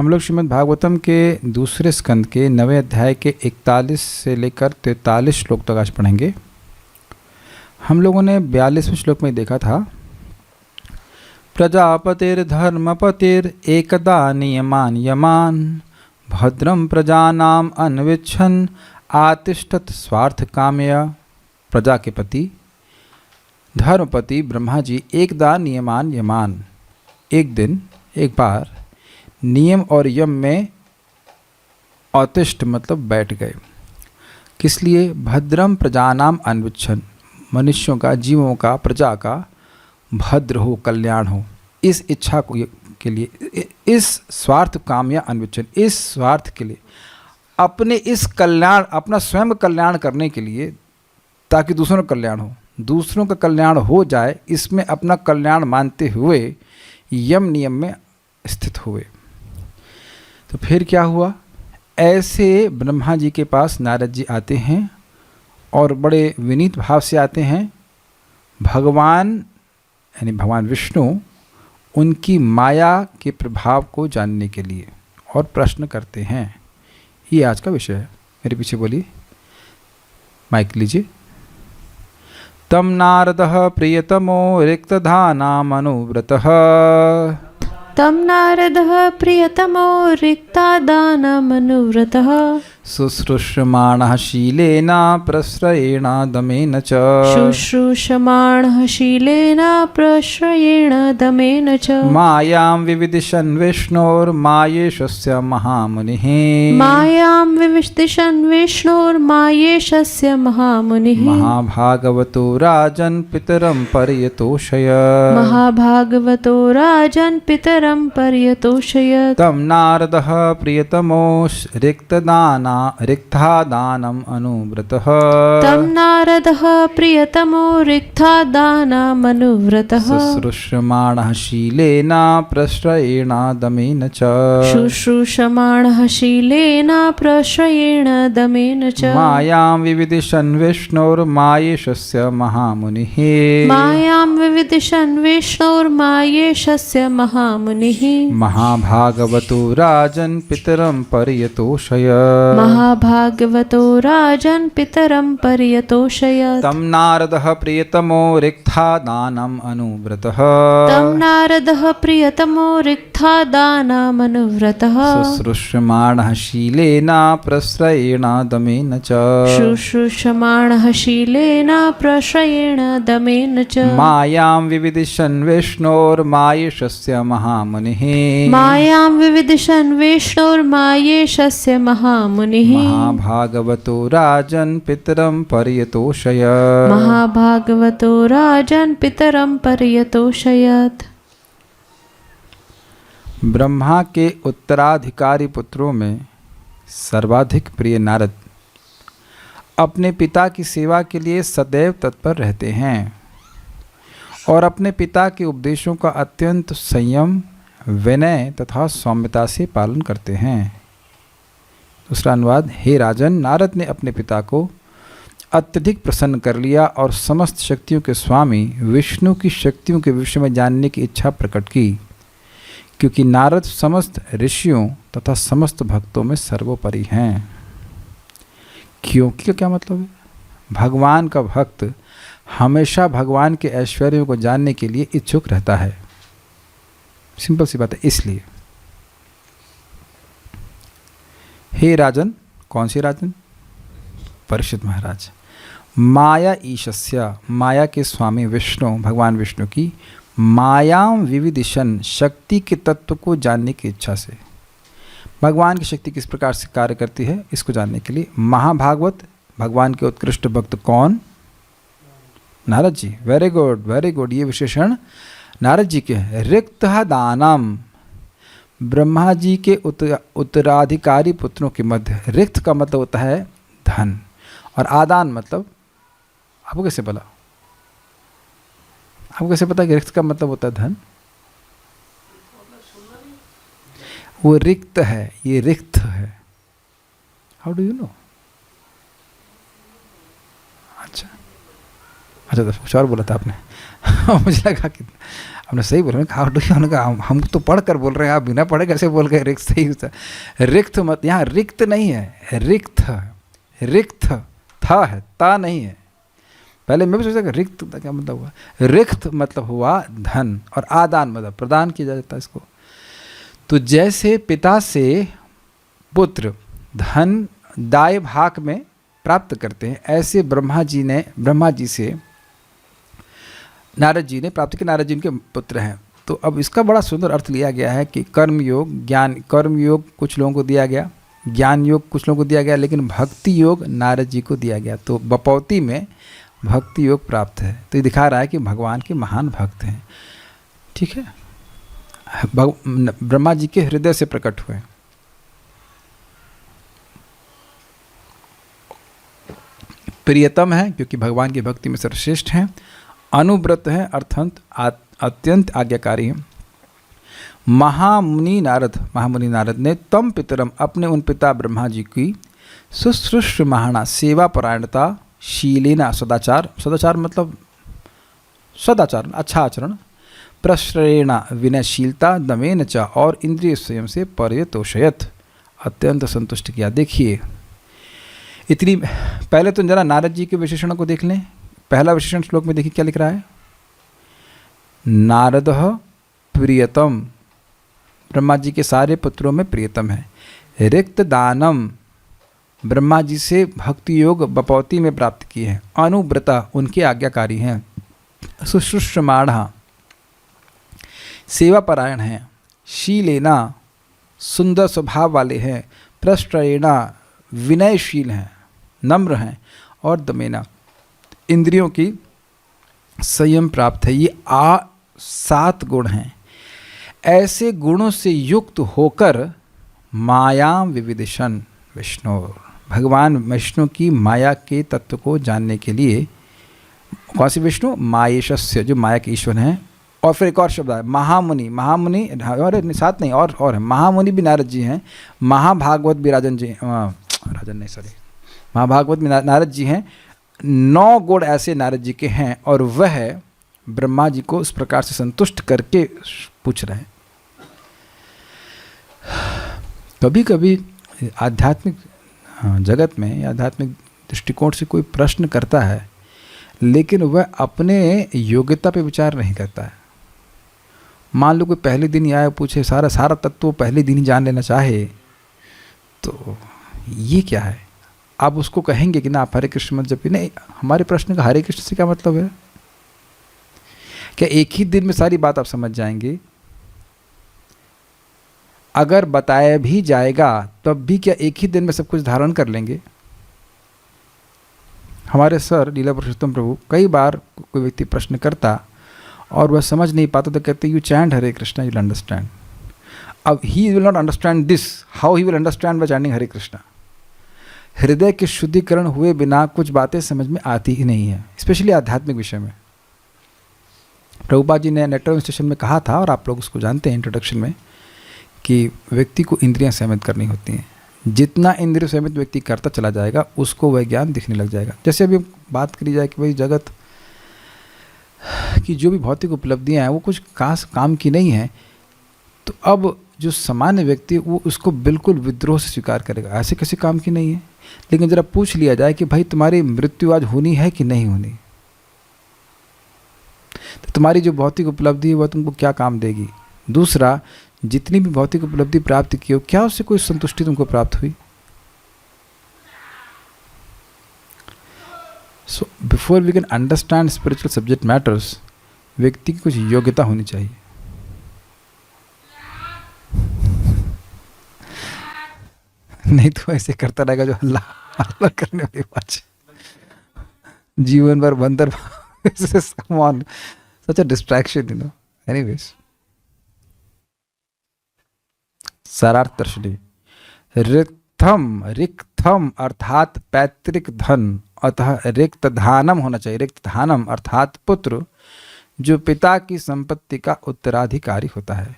हम लोग श्रीमद् भागवतम के दूसरे स्कंद के 9वें अध्याय के 41 से लेकर 43 श्लोक तक आज पढ़ेंगे। हम लोगों ने 42वें श्लोक में देखा था, प्रजापतिर्धर्मपतिर एकदा नियमान यमान भद्रम प्रजानाम अन्विच्छन् आतिष्ठत स्वार्थ कामया। प्रजा के पति धर्मपति ब्रह्मा जी एकदा नियमान यमान, एक दिन एक बार नियम और यम में अतिष्ठ मतलब बैठ गए। किस लिए? भद्रम प्रजानाम अन्विच्छन्, मनुष्यों का, जीवों का, प्रजा का भद्र हो, कल्याण हो, इस इच्छा को के लिए, इस स्वार्थ कामया अन्विच्छन्, इस स्वार्थ के लिए, अपने इस कल्याण, अपना स्वयं कल्याण करने के लिए, ताकि दूसरों का कल्याण हो, दूसरों का कल्याण हो जाए, इसमें अपना कल्याण मानते हुए यम नियम में स्थित हुए। तो फिर क्या हुआ? ऐसे ब्रह्मा जी के पास नारद जी आते हैं और बड़े विनीत भाव से आते हैं। भगवान यानी भगवान विष्णु उनकी माया के प्रभाव को जानने के लिए और प्रश्न करते हैं। ये आज का विषय है। मेरे पीछे बोलिए, माइक लीजिए। तम नारदः प्रियतमो रिक्तधानामनुव्रतः, तम नारदः प्रियतमो रिक्तादानमनुव्रतः, शुश्रूषमाणः शीलेन प्रश्रयेण दमेन च, शुश्रूषमाणः शीलेन प्रश्रयेण दमेन च, मायां विविदिशन् विष्णोर्मायेशस्य महामुनिः, मायां विविदिशन् विष्णोर्मायेशस्य महामुनिः, महाभागवतो राजन् पितरं पर्यतोषय, महाभागवतो राजन् पितरं पर्यतोषयत्। तं नारदः प्रियतमो रिक्तादानम् अनुव्रतः, तं नारदः प्रियतमो रिक्तादानमनुव्रतः, शुश्रूषमाणः शीलेन प्रश्रयेण दमेन च, शुश्रूषमाणः शीलेन प्रश्रयेण दमेन च, मायां विविदिशन् विष्णोर्मायेशस्य महामुनिः, मायां विविदिशन् विष्णोर्मायेशस्य महामुनिः, महाभागवतो राजन् पितरं पर्यतोषय, महाभागवतो राजन् पितरं पर्यतोषयत्। तं नारदः प्रियतमो रिक्तादानम् अनुव्रतः, तं नारदः प्रियतमो रिक्तादानमनुव्रतः, शुश्रूषमाणः शीलेन प्रश्रयेण दमेन च, शुश्रूषमाणः शीलेन प्रश्रयेण दमेन च, मायां विविदिशन् विष्णोर्मायेशस्य महामुनिः, मायां विविदिशन् विष्णोर्मायेशस्य महामुनिः, महाभागवतो राजन् पितरं पर्यतोषय, महाभागवतो राजन् पितरं पर्यतोषयत्। ब्रह्मा के उत्तराधिकारी पुत्रों में सर्वाधिक प्रिय नारद अपने पिता की सेवा के लिए सदैव तत्पर रहते हैं और अपने पिता के उपदेशों का अत्यंत संयम, विनय तथा सौम्यता से पालन करते हैं। दूसरा अनुवाद, हे राजन, नारद ने अपने पिता को अत्यधिक प्रसन्न कर लिया और समस्त शक्तियों के स्वामी विष्णु की शक्तियों के विषय में जानने की इच्छा प्रकट की, क्योंकि नारद समस्त ऋषियों तथा समस्त भक्तों में सर्वोपरि हैं। क्योंकि का क्या मतलब है? भगवान का भक्त हमेशा भगवान के ऐश्वर्यों को जानने के लिए इच्छुक रहता है। सिंपल सी बात है। इसलिए हे राजन, कौन से राजन? परीक्षित महाराज। माया ईशस्य, माया के स्वामी विष्णु, भगवान विष्णु की मायां विविदिशन्, शक्ति के तत्व को जानने की इच्छा से, भगवान की शक्ति किस प्रकार से कार्य करती है इसको जानने के लिए। महाभागवत, भगवान के उत्कृष्ट भक्त कौन? Narad ji. Very good, very good, ये विशेषण नारद जी के हैं। रिक्तदानम, ब्रह्मा जी के उत्तराधिकारी पुत्रों के मध्य, रिक्त का मतलब होता है धन और आदान मतलब, आपको कैसे बोला? आपको कैसे पता कि रिक्त का मतलब होता है धन? वो रिक्त है, ये रिक्त है। How do you know? अच्छा, अच्छा तो कुछ और बोला था आपने। मुझे लगा कि आपने सही बोला। हाउ डू यू, कहा हम तो पढ़ कर बोल रहे हैं, आप बिना पढ़े कैसे बोल गए रिक्त सही होता है। रिक्त मत, यहाँ रिक्त नहीं है, रिक्त, रिक्त था है, ता नहीं है। पहले मैं भी सोचा कि रिक्त क्या मतलब हुआ। रिक्त मतलब हुआ धन, और आदान मतलब प्रदान किया जाता है इसको। तो जैसे पिता से पुत्र धन दाय भाग में प्राप्त करते हैं, ऐसे ब्रह्मा जी से नारद जी ने प्राप्त किया। नारद जी उनके पुत्र हैं। तो अब इसका बड़ा सुंदर अर्थ लिया गया है कि कर्म योग, ज्ञान, कर्म योग कुछ लोगों को दिया गया, ज्ञान योग कुछ लोगों को दिया गया, लेकिन भक्ति योग नारद जी को दिया गया। तो बपौती में भक्ति योग प्राप्त है। तो ये दिखा रहा है कि भगवान के महान भक्त हैं। ठीक है, ब्रह्मा जी के हृदय से प्रकट हुए। प्रियतम है क्योंकि भगवान की भक्ति में सर्वश्रेष्ठ हैं। अनुव्रत है अर्थात अत्यंत आज्ञाकारी हैं। महामुनि नारद ने तम पितरम अपने उन पिता ब्रह्मा जी की शुश्रूषमाणा सेवा परायणता, शीलेना सदाचार मतलब सदाचार अच्छा आचरण, प्रश्रयेणा विनयशीलता, दमेन च और इंद्रिय स्वयं से पर्यतोषयत अत्यंत संतुष्ट किया। देखिए इतनी, पहले तो जरा नारद जी के विशेषणों को देख लें। पहला विशेषण श्लोक में देखिए क्या लिख रहा है, नारद प्रियतम, ब्रह्मा जी के सारे पुत्रों में प्रियतम है। रिक्त दानम, ब्रह्मा जी से भक्ति योग बपौती में प्राप्त किए हैं। अनुव्रता, उनके आज्ञाकारी हैं। शुश्रूषमाणा, सेवा परायण हैं। शीलेना, सुंदर स्वभाव वाले हैं। प्रश्रयेणा, विनयशील हैं, नम्र हैं। और दमेना, इंद्रियों की संयम प्राप्त है। ये 7 गुण हैं। ऐसे गुणों से युक्त होकर मायाम विविदिशन विष्णु, भगवान विष्णु की माया के तत्व को जानने के लिए, कौन सी विष्णु, मायेशस्य, जो माया के ईश्वर हैं। और फिर एक और शब्द है महामुनि, और साथ नहीं और है, महामुनि भी नारद जी हैं। महाभागवत भी महाभागवत में नारद जी हैं। 9 गुण ऐसे नारद जी के हैं, और वह ब्रह्मा जी को इस प्रकार से संतुष्ट करके पूछ रहे हैं। कभी कभी आध्यात्मिक जगत में या आध्यात्मिक दृष्टिकोण से कोई प्रश्न करता है, लेकिन वह अपने योग्यता पे विचार नहीं करता है। मान लो कोई पहले दिन ही आया पूछे, सारा तत्व पहले दिन ही जान लेना चाहे, तो ये क्या है। आप उसको कहेंगे कि ना आप हरे कृष्ण मत जपिए, नहीं, हमारे प्रश्न का हरे कृष्ण से क्या मतलब है। क्या एक ही दिन में सारी बात आप समझ जाएंगे। अगर बताया भी जाएगा तब भी क्या एक ही दिन में सब कुछ धारण कर लेंगे। हमारे सर लीला पुरुषोत्तम प्रभु कई बार कोई व्यक्ति प्रश्न करता और वह समझ नहीं पाता तो कहते you chant Hare Krishna, you will understand. अब he will not understand this, how he will understand by chanting Hare Krishna. हृदय के शुद्धिकरण हुए बिना कुछ बातें समझ में आती ही नहीं है, स्पेशली आध्यात्मिक विषय में। प्रभुपाद जी ने नेटवर्क स्टेशन में कहा था, और आप लोग उसको जानते हैं इंट्रोडक्शन में, कि व्यक्ति को इंद्रियां संयमित करनी होती हैं। जितना इंद्रिय संयमित व्यक्ति करता चला जाएगा उसको वह ज्ञान दिखने लग जाएगा। जैसे अभी बात करी जाए कि भाई जगत की जो भी भौतिक उपलब्धियां हैं वो कुछ खास काम की नहीं है, तो अब जो सामान्य व्यक्ति वो उसको बिल्कुल विद्रोह से स्वीकार करेगा, ऐसे किसी काम की नहीं है। लेकिन ज़रा पूछ लिया जाए कि भाई तुम्हारी मृत्यु आज होनी है कि नहीं होनी, तो तुम्हारी जो भौतिक उपलब्धि है वह तुमको क्या काम देगी। दूसरा, जितनी भी भौतिक उपलब्धि प्राप्त की हो, क्या उससे कोई संतुष्टि तुमको प्राप्त हुई। So before we can understand spiritual subject matters, व्यक्ति की कुछ योग्यता होनी चाहिए। नहीं तो ऐसे करता रहेगा जो अल्लाह करने वाली बात है, जीवन भर बंदर। Such a distraction, you know. Anyways, Sarartha Darshini. रिक्तम अर्थात पैतृक धन, अतः रिक्त धानम होना चाहिए। रिक्त धानम अर्थात पुत्र जो पिता की संपत्ति का उत्तराधिकारी होता है।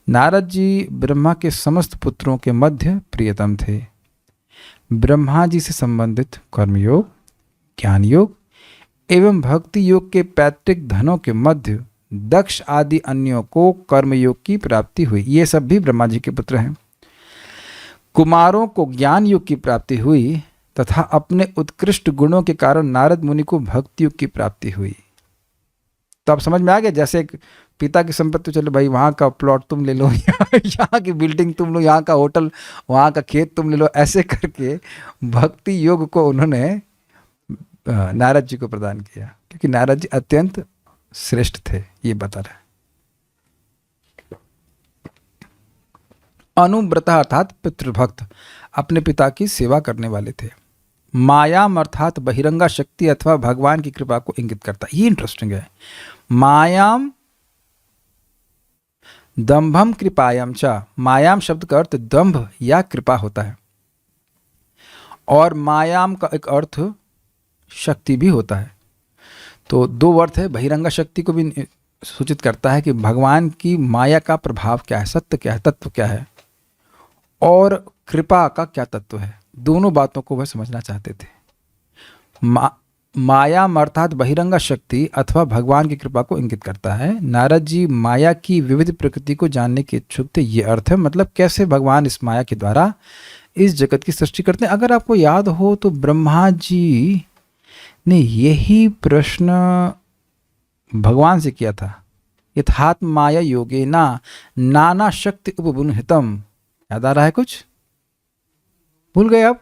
नारद जी ब्रह्मा के समस्त पुत्रों के मध्य प्रियतम थे। ब्रह्मा जी से संबंधित कर्मयोग, ज्ञान योग, एवं भक्ति योग के पैतृक धनों के मध्य दक्ष आदि अन्यों को कर्मयोग की प्राप्ति हुई। ये सब भी ब्रह्मा जी के पुत्र हैं। कुमारों को ज्ञान योग की प्राप्ति हुई तथा अपने उत्कृष्ट गुणों के कारण नारद मुनि को भक्ति योग की प्राप्ति हुई। तो अब समझ में आ गया, जैसे एक पिता की संपत्ति, चलो भाई वहाँ का प्लॉट तुम ले लो, यहाँ की बिल्डिंग तुम लो, यहाँ का होटल, वहाँ का खेत तुम ले लो, ऐसे करके भक्ति योग को उन्होंने नारद जी को प्रदान किया, क्योंकि नारद जी अत्यंत श्रेष्ठ थे, ये बता रहे। अनुव्रत अर्थात पितृभक्त, अपने पिता की सेवा करने वाले थे। मायाम अर्थात बहिरंगा शक्ति अथवा भगवान की कृपा को इंगित करता है। ये इंटरेस्टिंग है। मायाम दंभम कृपायाम च, मायाम शब्द का अर्थ दंभ या कृपा होता है, और मायाम का एक अर्थ शक्ति भी होता है। तो दो अर्थ है। बहिरंगा शक्ति को भी सूचित करता है कि भगवान की माया का प्रभाव क्या है, सत्य क्या है, तत्व क्या है, और कृपा का क्या तत्व है। दोनों बातों को वह समझना चाहते थे। माया अर्थात बहिरंगा शक्ति अथवा भगवान की कृपा को इंगित करता है। नारद जी माया की विविध प्रकृति को जानने के इच्छुक थे, ये अर्थ है। मतलब कैसे भगवान इस माया के द्वारा इस जगत की सृष्टि करते हैं। अगर आपको याद हो तो ब्रह्मा जी ने यही प्रश्न भगवान से किया था, यथात्म माया योगेना नाना शक्ति उपगुणहितम। याद आ रहा है कुछ? भूल गए आप?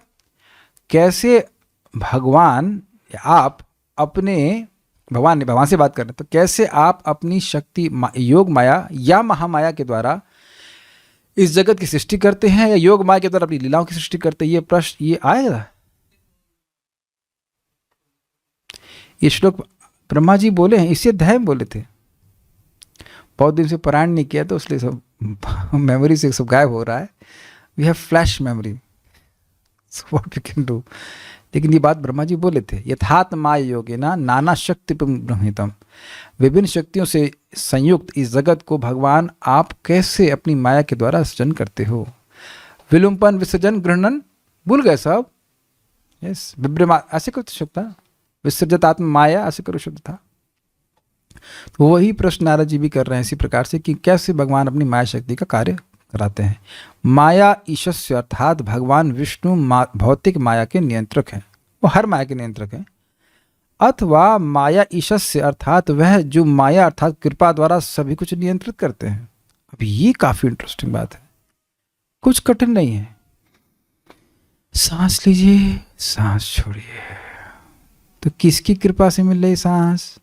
कैसे भगवान या आप अपने, भगवान से बात कर रहे हैं, तो कैसे आप अपनी शक्ति योग माया या महामाया के द्वारा इस जगत की सृष्टि करते हैं, या योग माया के द्वारा अपनी लीलाओं की सृष्टि करते हैं। ये प्रश्न ये आएगा। ये श्लोक ब्रह्मा जी बोले हैं, इसी अध्याय में बोले थे। बहुत दिन से पारायण नहीं किया तो इसलिए सब मेमोरी से सब गायब हो रहा है। We have flash memory, so what we can do. लेकिन ये बात ब्रह्मा जी बोले थे, यथात्म माया योगेना नाना शक्ति ब्रह्मितम। विभिन्न शक्तियों से संयुक्त इस जगत को भगवान आप कैसे अपनी माया के द्वारा सृजन करते हो। विलुम्पन विसर्जन गृहणन, भूल गए सब? यस, विभ्रमा ऐसे कुछ शब्द था, विसर्जित आत्म माया ऐसे करो शब्द था। तो वही प्रश्न नारद जी भी कर रहे हैं इसी प्रकार से कि कैसे भगवान अपनी माया शक्ति का कार्य कराते हैं। माया ईशस्य अर्थात भगवान विष्णु भौतिक माया के नियंत्रक हैं, वो हर माया के नियंत्रक हैं। अथवा माया ईशस्य अर्थात वह जो माया अर्थात कृपा द्वारा सभी कुछ नियंत्रित करते हैं। अब ये काफी इंटरेस्टिंग बात है, कुछ कठिन नहीं है। सांस लीजिए, सांस छोड़िए। तो किसकी कृपा से मिल रही सांस?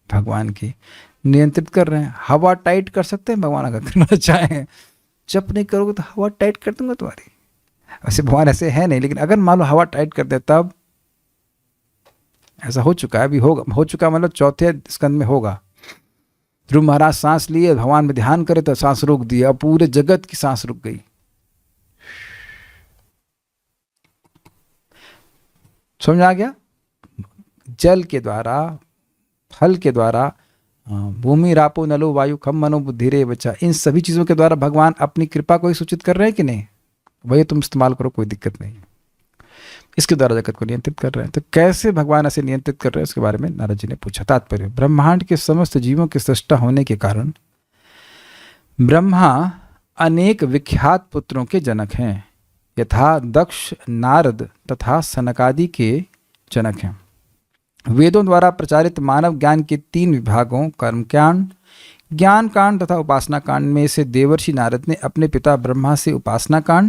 भगवान की। नियंत्रित कर रहे हैं। हवा टाइट कर सकते हैं भगवान अगर करना चाहें। जब नहीं करोगे तो हवा टाइट कर दूंगा तुम्हारी। वैसे भगवान ऐसे है नहीं, लेकिन अगर मान लो हवा टाइट कर दे तब ऐसा हो चुका है, अभी होगा, हो चुका मतलब चौथे स्कंद में होगा। ध्रुव महाराज सांस लिए, भगवान में ध्यान करे तो सांस रोक दिया, अब पूरे जगत की सांस रुक गई। समझ आ गया? जल के द्वारा, फल के द्वारा, भूमि रापो नलो वायु खम मनो बुद्धि रे बच्चा, इन सभी चीज़ों के द्वारा भगवान अपनी कृपा को ही सूचित कर रहे हैं कि नहीं? वही तुम इस्तेमाल करो, कोई दिक्कत नहीं। इसके द्वारा जगत को नियंत्रित कर रहे हैं। तो कैसे भगवान ऐसे नियंत्रित कर रहे हैं उसके बारे में नारद जी ने पूछा। तात्पर्य, ब्रह्मांड के समस्त जीवों के सृष्टा होने के कारण ब्रह्मा अनेक विख्यात पुत्रों के जनक हैं, यथा दक्ष, नारद तथा सनकादि के जनक हैं। वेदों द्वारा प्रचारित मानव ज्ञान के 3 विभागों कर्मकांड, ज्ञान कांड तथा उपासना कांड में से देवर्षि नारद ने अपने पिता ब्रह्मा से उपासना कांड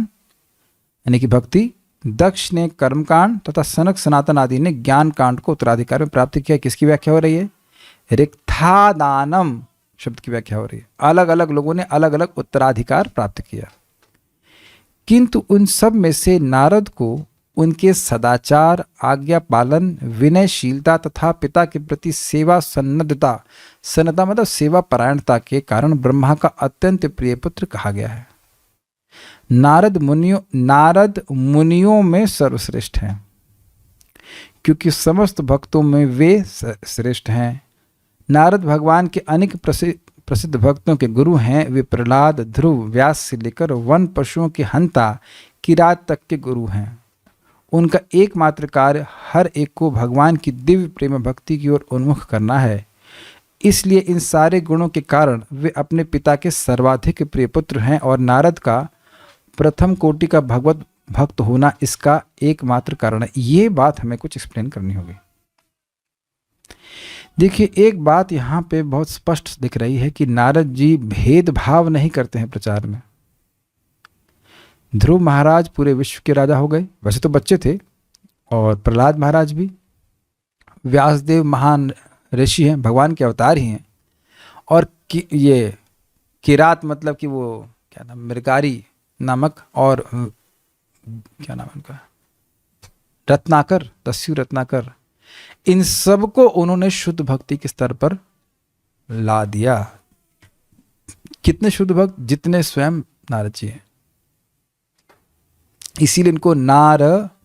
यानी कि भक्ति, दक्ष ने कर्मकांड तथा सनक सनातन आदि ने ज्ञान कांड को उत्तराधिकार में प्राप्त किया। किसकी व्याख्या हो रही है? रिक्थादानम शब्द की व्याख्या हो रही है। अलग अलग लोगों ने अलग अलग उत्तराधिकार प्राप्त किया, किंतु उन सब में से नारद को उनके सदाचार, आज्ञा पालन, विनयशीलता तथा पिता के प्रति सेवा सन्नद्धता, सन्नता मतलब सेवा परायणता के कारण ब्रह्मा का अत्यंत प्रिय पुत्र कहा गया है। नारद मुनियों में सर्वश्रेष्ठ हैं, क्योंकि समस्त भक्तों में वे श्रेष्ठ हैं। नारद भगवान के अनेक प्रसिद्ध भक्तों के गुरु हैं। वे प्रहलाद, ध्रुव, व्यास से लेकर वन पशुओं के हंता, किरात तक के गुरु हैं। उनका एकमात्र कार्य हर एक को भगवान की दिव्य प्रेम भक्ति की ओर उन्मुख करना है। इसलिए इन सारे गुणों के कारण वे अपने पिता के सर्वाधिक प्रिय पुत्र हैं और नारद का प्रथम कोटि का भगवत भक्त होना इसका एकमात्र कारण है। ये बात हमें कुछ एक्सप्लेन करनी होगी। देखिए, एक बात यहाँ पे बहुत स्पष्ट दिख रही है कि नारद जी भेदभाव नहीं करते हैं प्रचार में। ध्रुव महाराज पूरे विश्व के राजा हो गए, वैसे तो बच्चे थे, और प्रहलाद महाराज भी। व्यासदेव महान ऋषि हैं, भगवान के अवतार ही हैं। और ये किरात मतलब कि वो क्या नाम, मृगारी नामक, और क्या नाम उनका, रत्नाकर, दस्यु रत्नाकर, इन सब को उन्होंने शुद्ध भक्ति के स्तर पर ला दिया। कितने शुद्ध भक्त? जितने स्वयं नारद जी हैं। इसीलिए इनको नार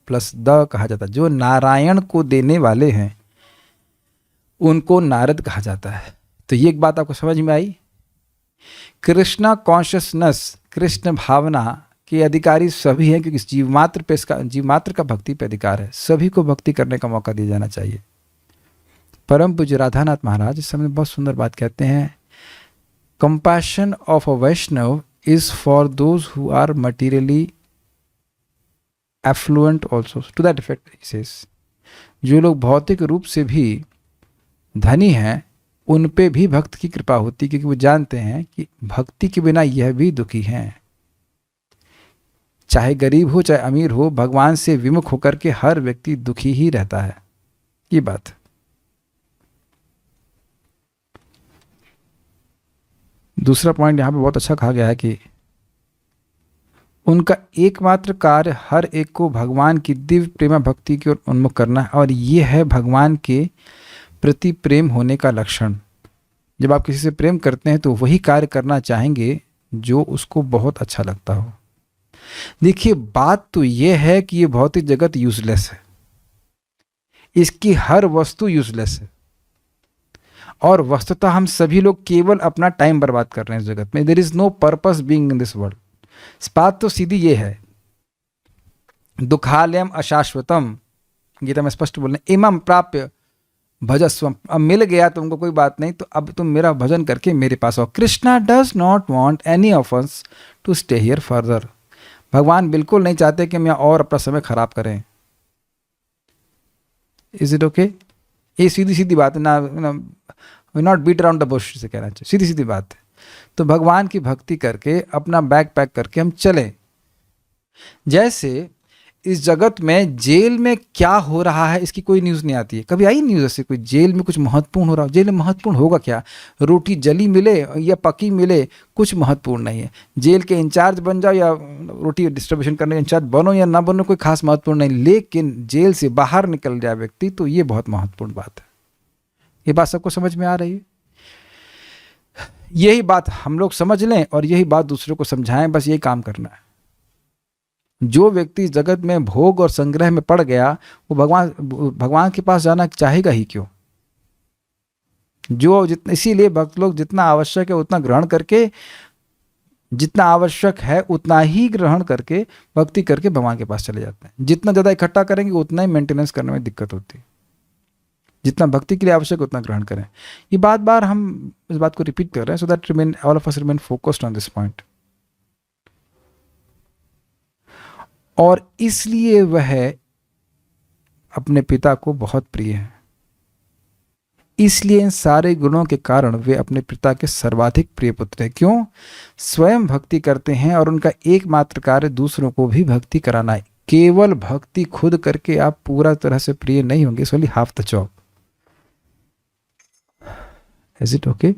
प्लस द कहा जाता है। जो नारायण को देने वाले हैं उनको नारद कहा जाता है। तो ये एक बात आपको समझ में आई। कृष्णा कॉन्शियसनेस, कृष्ण भावना के अधिकारी सभी हैं, क्योंकि जीवमात्र पे इसका, जीवमात्र का भक्ति पे अधिकार है। सभी को भक्ति करने का मौका दिया जाना चाहिए। परम पूज्य राधानाथ महाराज इस समय बहुत सुंदर बात कहते हैं, compassion of a Vaishnava is for those who are materially affluent also, to that effect he says. जो लोग भौतिक रूप से भी धनी हैं उन पे भी भक्त की कृपा होती, क्योंकि वो जानते हैं कि भक्ति के बिना यह भी दुखी हैं। चाहे गरीब हो चाहे अमीर हो, भगवान से विमुख होकर के हर व्यक्ति दुखी ही रहता है। ये बात। दूसरा पॉइंट यहां पे बहुत अच्छा कहा गया है कि उनका एकमात्र कार्य हर एक को भगवान की दिव्य प्रेमा भक्ति की ओर उन्मुख करना है, और ये है भगवान के प्रति प्रेम होने का लक्षण। जब आप किसी से प्रेम करते हैं तो वही कार्य करना चाहेंगे जो उसको बहुत अच्छा लगता हो। देखिए, बात तो यह है कि ये भौतिक जगत यूजलेस है, इसकी हर वस्तु यूजलेस है, और वस्तुतः हम सभी लोग केवल अपना टाइम बर्बाद कर रहे हैं इस जगत में। There is no purpose being in this world. बात तो सीधी ये है, दुखालयम अशाश्वतम, गीता में स्पष्ट बोलने, इमम प्राप्य भजस्वम। अब मिल गया तुमको, कोई बात नहीं, तो अब तुम मेरा भजन करके मेरे पास आओ। Krishna does not want any of us to stay here further. भगवान बिल्कुल नहीं चाहते कि हम यहाँ और अपना समय खराब करें। Is it okay? ये सीधी सीधी बात है ना, not beat around the bush से कहना चाहिए, सीधी सीधी बात है। तो भगवान की भक्ति करके अपना बैग पैक करके हम चलें। जैसे इस जगत में जेल में क्या हो रहा है इसकी कोई न्यूज़ नहीं आती है। कभी आई न्यूज़ ऐसे कोई जेल में कुछ महत्वपूर्ण हो रहा हो? जेल में महत्वपूर्ण होगा क्या? रोटी जली मिले या पकी मिले, कुछ महत्वपूर्ण नहीं है। जेल के इंचार्ज बन जाओ या रोटी डिस्ट्रीब्यूशन करने के इंचार्ज बनो या ना बनो, कोई खास महत्वपूर्ण नहीं। लेकिन जेल से बाहर निकल जाए व्यक्ति, तो ये बहुत महत्वपूर्ण बात है। ये बात सबको समझ में आ रही है? यही बात हम लोग समझ लें और यही बात दूसरों को समझाएं, बस यही काम करना है। जो व्यक्ति इस जगत में भोग और संग्रह में पड़ गया, वो भगवान के पास जाना चाहेगा ही क्यों? जो जितना, इसीलिए भक्त लोग जितना आवश्यक है उतना ग्रहण करके, जितना आवश्यक है उतना ही ग्रहण करके भक्ति करके भगवान के पास चले जाते हैं। जितना ज़्यादा इकट्ठा करेंगे उतना ही मेंटेनेंस करने में दिक्कत होती है। जितना भक्ति के लिए आवश्यक उतना ग्रहण करें। ये बार बार हम इस बात को रिपीट कर रहे हैं, so that remain all of us remain focused on this point. और इसलिए वह अपने पिता को बहुत प्रिय है। इसलिए इन सारे गुणों के कारण वे अपने पिता के सर्वाधिक प्रिय पुत्र हैं। क्यों? स्वयं भक्ति करते हैं और उनका एकमात्र कार्य दूसरों को भी भक्ति कराना है। केवल भक्ति खुद करके आप पूरा तरह से प्रिय नहीं होंगे, it's only half the job. Is it okay?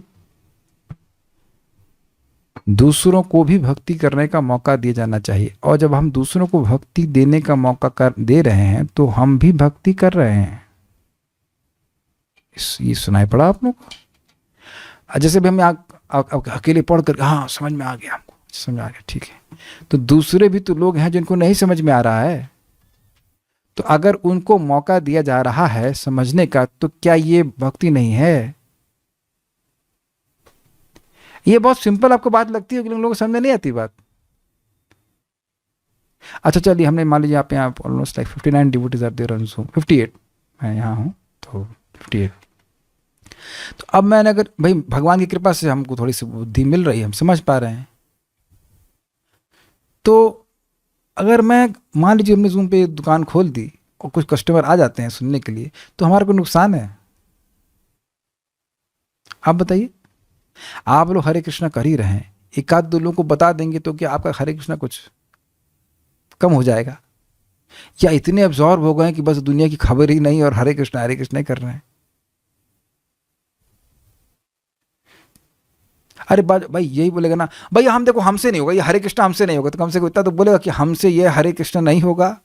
दूसरों को भी भक्ति करने का मौका दिया जाना चाहिए, और जब हम दूसरों को भक्ति देने का मौका दे रहे हैं तो हम भी भक्ति कर रहे हैं। ये सुनाई पड़ा आप लोग को? जैसे भी हम अकेले पढ़ कर, हाँ समझ में आ गया, हमको समझ आ गया, ठीक है। तो दूसरे भी तो लोग हैं जिनको नहीं समझ में आ रहा है, तो अगर उनको मौका दिया जा रहा है समझने का, तो क्या ये भक्ति नहीं है? ये बहुत सिंपल आपको बात लगती है, लेकिन लोगों को समझ में नहीं आती बात। अच्छा चलिए, हमने मान लीजिए आप यहाँ almost like 59 devotees are there on Zoom, 58 मैं यहाँ हूँ तो 58। तो अब मैंने अगर भाई भगवान की कृपा से हमको थोड़ी सी बुद्धि मिल रही है, हम समझ पा रहे हैं, तो अगर मैं मान लीजिए हमने ज़ूम पे दुकान खोल दी और कुछ कस्टमर आ जाते हैं सुनने के लिए, तो हमारा कोई नुकसान है? आप बताइए। आप लोग हरे कृष्णा कर ही रहे हैं, एक आध दो लोगों को बता देंगे तो क्या आपका हरे कृष्णा कुछ कम हो जाएगा? या इतने अब्जॉर्ब हो गए हैं कि बस दुनिया की खबर ही नहीं और हरे कृष्णा ही कर रहे हैं? अरे भाई यही बोलेगा ना, भाई हम देखो हमसे नहीं होगा, ये हरे कृष्णा हमसे नहीं होगा, तो कम से कम इतना तो बोलेगा कि हमसे ये हरे कृष्णा नहीं होगा,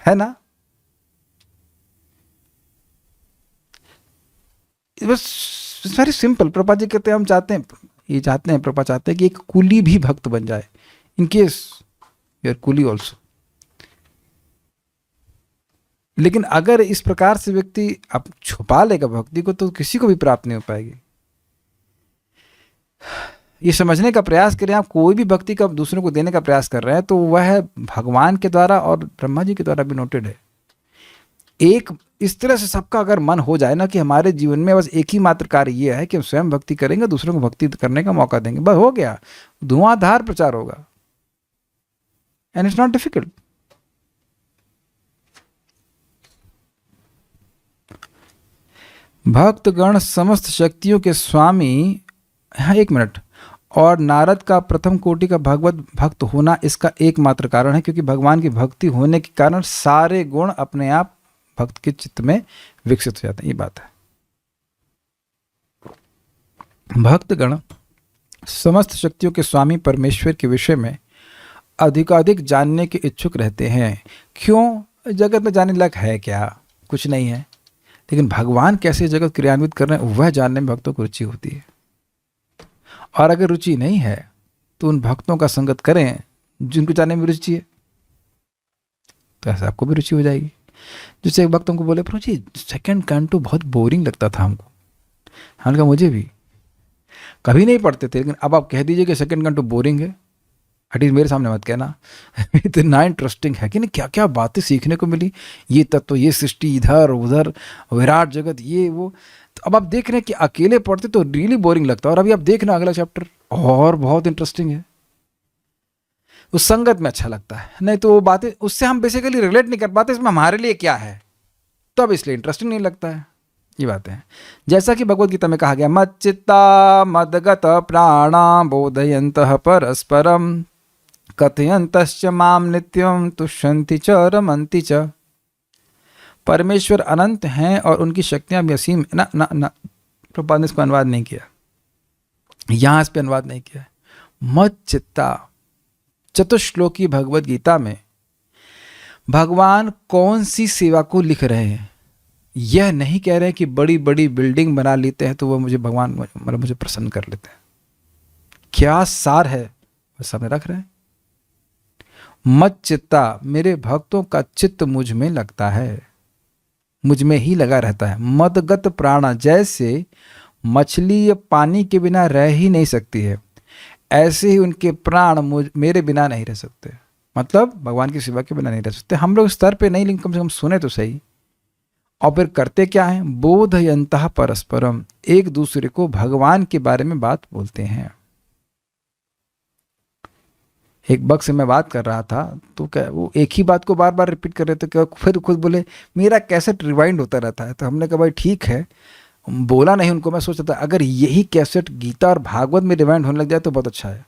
है ना? बस वेरी सिंपल। प्रभा जी कहते हैं हम चाहते हैं, ये चाहते हैं, प्रभा चाहते हैं कि एक कुली भी भक्त बन जाए, in case you are coolie also. लेकिन अगर इस प्रकार से व्यक्ति अब छुपा लेगा भक्ति को, तो किसी को भी प्राप्त नहीं हो पाएगी। ये समझने का प्रयास करें, आप कोई भी भक्ति का दूसरों को देने का प्रयास कर रहे हैं तो वह भगवान के द्वारा और ब्रह्मा जी के द्वारा भी नोटेड है। एक इस तरह से सबका अगर मन हो जाए ना कि हमारे जीवन में बस एक ही मात्र कार्य ये है कि हम स्वयं भक्ति करेंगे, दूसरों को भक्ति करने का मौका देंगे, बस हो गया, धुआंधार प्रचार होगा। And it's not difficult. भक्तगण समस्त शक्तियों के स्वामी, हाँ एक मिनट, और नारद का प्रथम कोटि का भगवत भक्त होना इसका एकमात्र कारण है, क्योंकि भगवान की भक्ति होने के कारण सारे गुण अपने आप भक्त के चित्त में विकसित हो जाते हैं। ये बात है। भक्तगण समस्त शक्तियों के स्वामी परमेश्वर के विषय में अधिकाधिक जानने के इच्छुक रहते हैं। क्यों? जगत में जानने लायक है क्या? कुछ नहीं है। लेकिन भगवान कैसे जगत क्रियान्वित कर रहे हैं वह जानने में भक्तों को रुचि होती है। और अगर रुचि नहीं है तो उन भक्तों का संगत करें जिनको जानने में रुचि है, तो ऐसा आपको भी रुचि हो जाएगी। जिससे एक भक्त हमको बोले, प्रभु जी सेकंड कैंटो बहुत बोरिंग लगता था हमको। हमने कहा मुझे भी, कभी नहीं पढ़ते थे, लेकिन अब आप कह दीजिए कि सेकंड कैंटो बोरिंग है, एटलीस्ट मेरे सामने मत कहना। इतना इंटरेस्टिंग है कि नहीं, क्या क्या बातें सीखने को मिली, ये तत्व, ये सृष्टि, इधर उधर, विराट जगत, ये वो। तो अब आप देख रहे हैं कि अकेले पढ़ते तो रियली बोरिंग लगता है, और अभी आप देखना अगला चैप्टर और बहुत इंटरेस्टिंग है। उस संगत में अच्छा लगता है, नहीं तो वो बातें उससे हम बेसिकली रिलेट नहीं कर पाते, इसमें हमारे लिए क्या है, तो अब इसलिए इंटरेस्टिंग नहीं लगता है। ये बातें हैं। जैसा कि भगवद गीता में कहा गया, मच्चित्ता मदगत प्राणा बोधयन्तः परस्परम कथयन्तश्च माम नित्यम तुष्यन्ति च रमन्ति च। परमेश्वर अनंत हैं और उनकी शक्तियां भी असीम। ना ना ना, प्रभुपाद ने इसको अनुवाद नहीं किया, यहाँ इस पर अनुवाद नहीं किया। मच्चित्ता चतुश्लोकी भगवद गीता में भगवान कौन सी सेवा को लिख रहे हैं? यह नहीं कह रहे हैं कि बड़ी बड़ी बिल्डिंग बना लेते हैं तो वह मुझे भगवान मतलब मुझे प्रसन्न कर लेते हैं। क्या सार है वह सामने रख रहे हैं। मत चित्ता, मेरे भक्तों का चित्त मुझ में लगता है, मुझ में ही लगा रहता है। मदगत प्राणा, जैसे मछली पानी के बिना रह ही नहीं सकती है, ऐसे ही उनके प्राण मेरे बिना नहीं रह सकते। मतलब भगवान की सेवा के बिना नहीं रह सकते। हम लोग स्तर पे नहीं, लेकिन कम से कम सुने तो सही। और फिर करते क्या हैं? बोधयन्तः परस्परम, एक दूसरे को भगवान के बारे में बात बोलते हैं। एक बग से मैं बात कर रहा था तो क्या वो एक ही बात को बार बार रिपीट कर रहे थे, क्या फिर खुद बोले मेरा कैसेट रिवाइंड होता रहता है। तो हमने कहा भाई ठीक है, बोला नहीं उनको, मैं सोचा था अगर यही कैसेट गीता और भागवत में रिवाइंड होने लग जाए तो बहुत अच्छा है।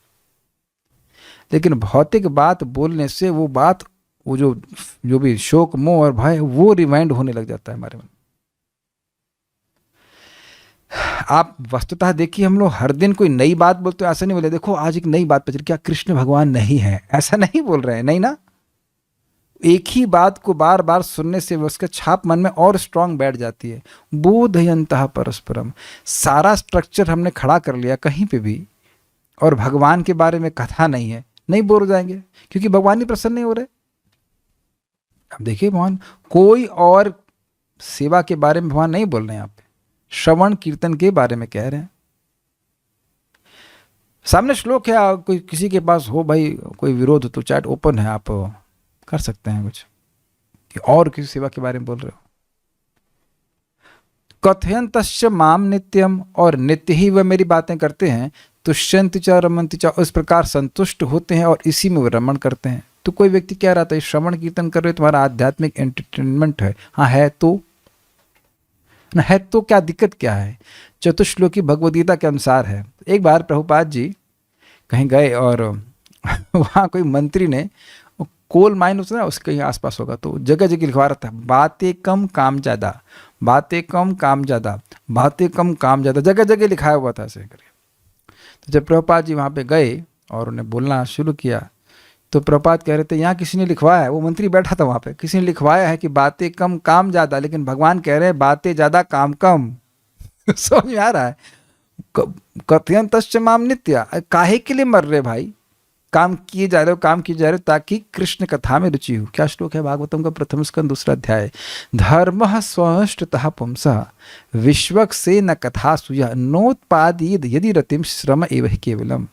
लेकिन भौतिक बात बोलने से वो बात, वो जो भी शोक मोह और भय, वो रिवाइंड होने लग जाता है हमारे मन। आप वस्तुतः देखिए, हम लोग हर दिन कोई नई बात बोलते हैं, ऐसा नहीं बोले देखो आज एक नई बात पता चली, क्या कृष्ण भगवान नहीं है, ऐसा नहीं बोल रहे हैं, नहीं ना। एक ही बात को बार बार सुनने से उसका छाप मन में और स्ट्रांग बैठ जाती है। बोधयन्तः परस्परम, सारा स्ट्रक्चर हमने खड़ा कर लिया कहीं पे भी, और भगवान के बारे में कथा नहीं है, नहीं बोर हो जाएंगे, क्योंकि भगवान ही प्रसन्न नहीं हो रहे। अब देखिए भगवान कोई और सेवा के बारे में भगवान नहीं बोल रहे हैं, यहाँ पे श्रवण कीर्तन के बारे में कह रहे हैं। सामने श्लोक है, कोई किसी के पास हो भाई कोई विरोध हो तो चैट ओपन है, आप कर सकते हैं कुछ, कि और किसी सेवा के बारे में बोल रहे हो। कथयंतश्च माम नित्यम, और नित्य ही वह मेरी बातें करते हैं। तुष्यन्ति च रमन्ति च, उस प्रकार संतुष्ट होते हैं और इसी में वो रमण करते हैं। तो कोई व्यक्ति कह रहा था श्रवण कीर्तन कर रहे हो, तुम्हारा आध्यात्मिक एंटरटेनमेंट है। हाँ है तो न, है तो क्या दिक्कत क्या है? चतुश्लोकी भगवद गीता के अनुसार है। एक बार प्रभुपाद जी कहीं गए और वहाँ कोई मंत्री ने कोल माइन उसने उसके कहीं आसपास होगा तो जगह जगह लिखवा रहा था, बातें कम काम ज़्यादा, बातें कम काम ज़्यादा, बातें कम काम ज़्यादा, जगह जगह लिखाया हुआ था ऐसे करके। तो जब प्रभुपाद जी वहाँ पे गए और उन्हें बोलना शुरू किया तो प्रभुपाद कह रहे थे यहाँ किसी ने लिखवाया है, वो मंत्री बैठा था वहाँ पे, किसी ने लिखवाया है कि बातें कम काम ज़्यादा, लेकिन भगवान कह रहे हैं बातें ज़्यादा काम कम। समझ में आ रहा है? कथयंतश्च माम नित्या, काहे के लिए मर रहे भाई? काम किए जा रहे हो, काम किए जा रहे हो ताकि कृष्ण कथा में रुचि हो। क्या श्लोक है भागवतम का? प्रथम स्कंद 2 अध्याय। धर्मः स्वष्टतः पुंसः विश्वक्सेन कथासूयः नोत्पादयेद यदि रतिम श्रम एव हि केवलम।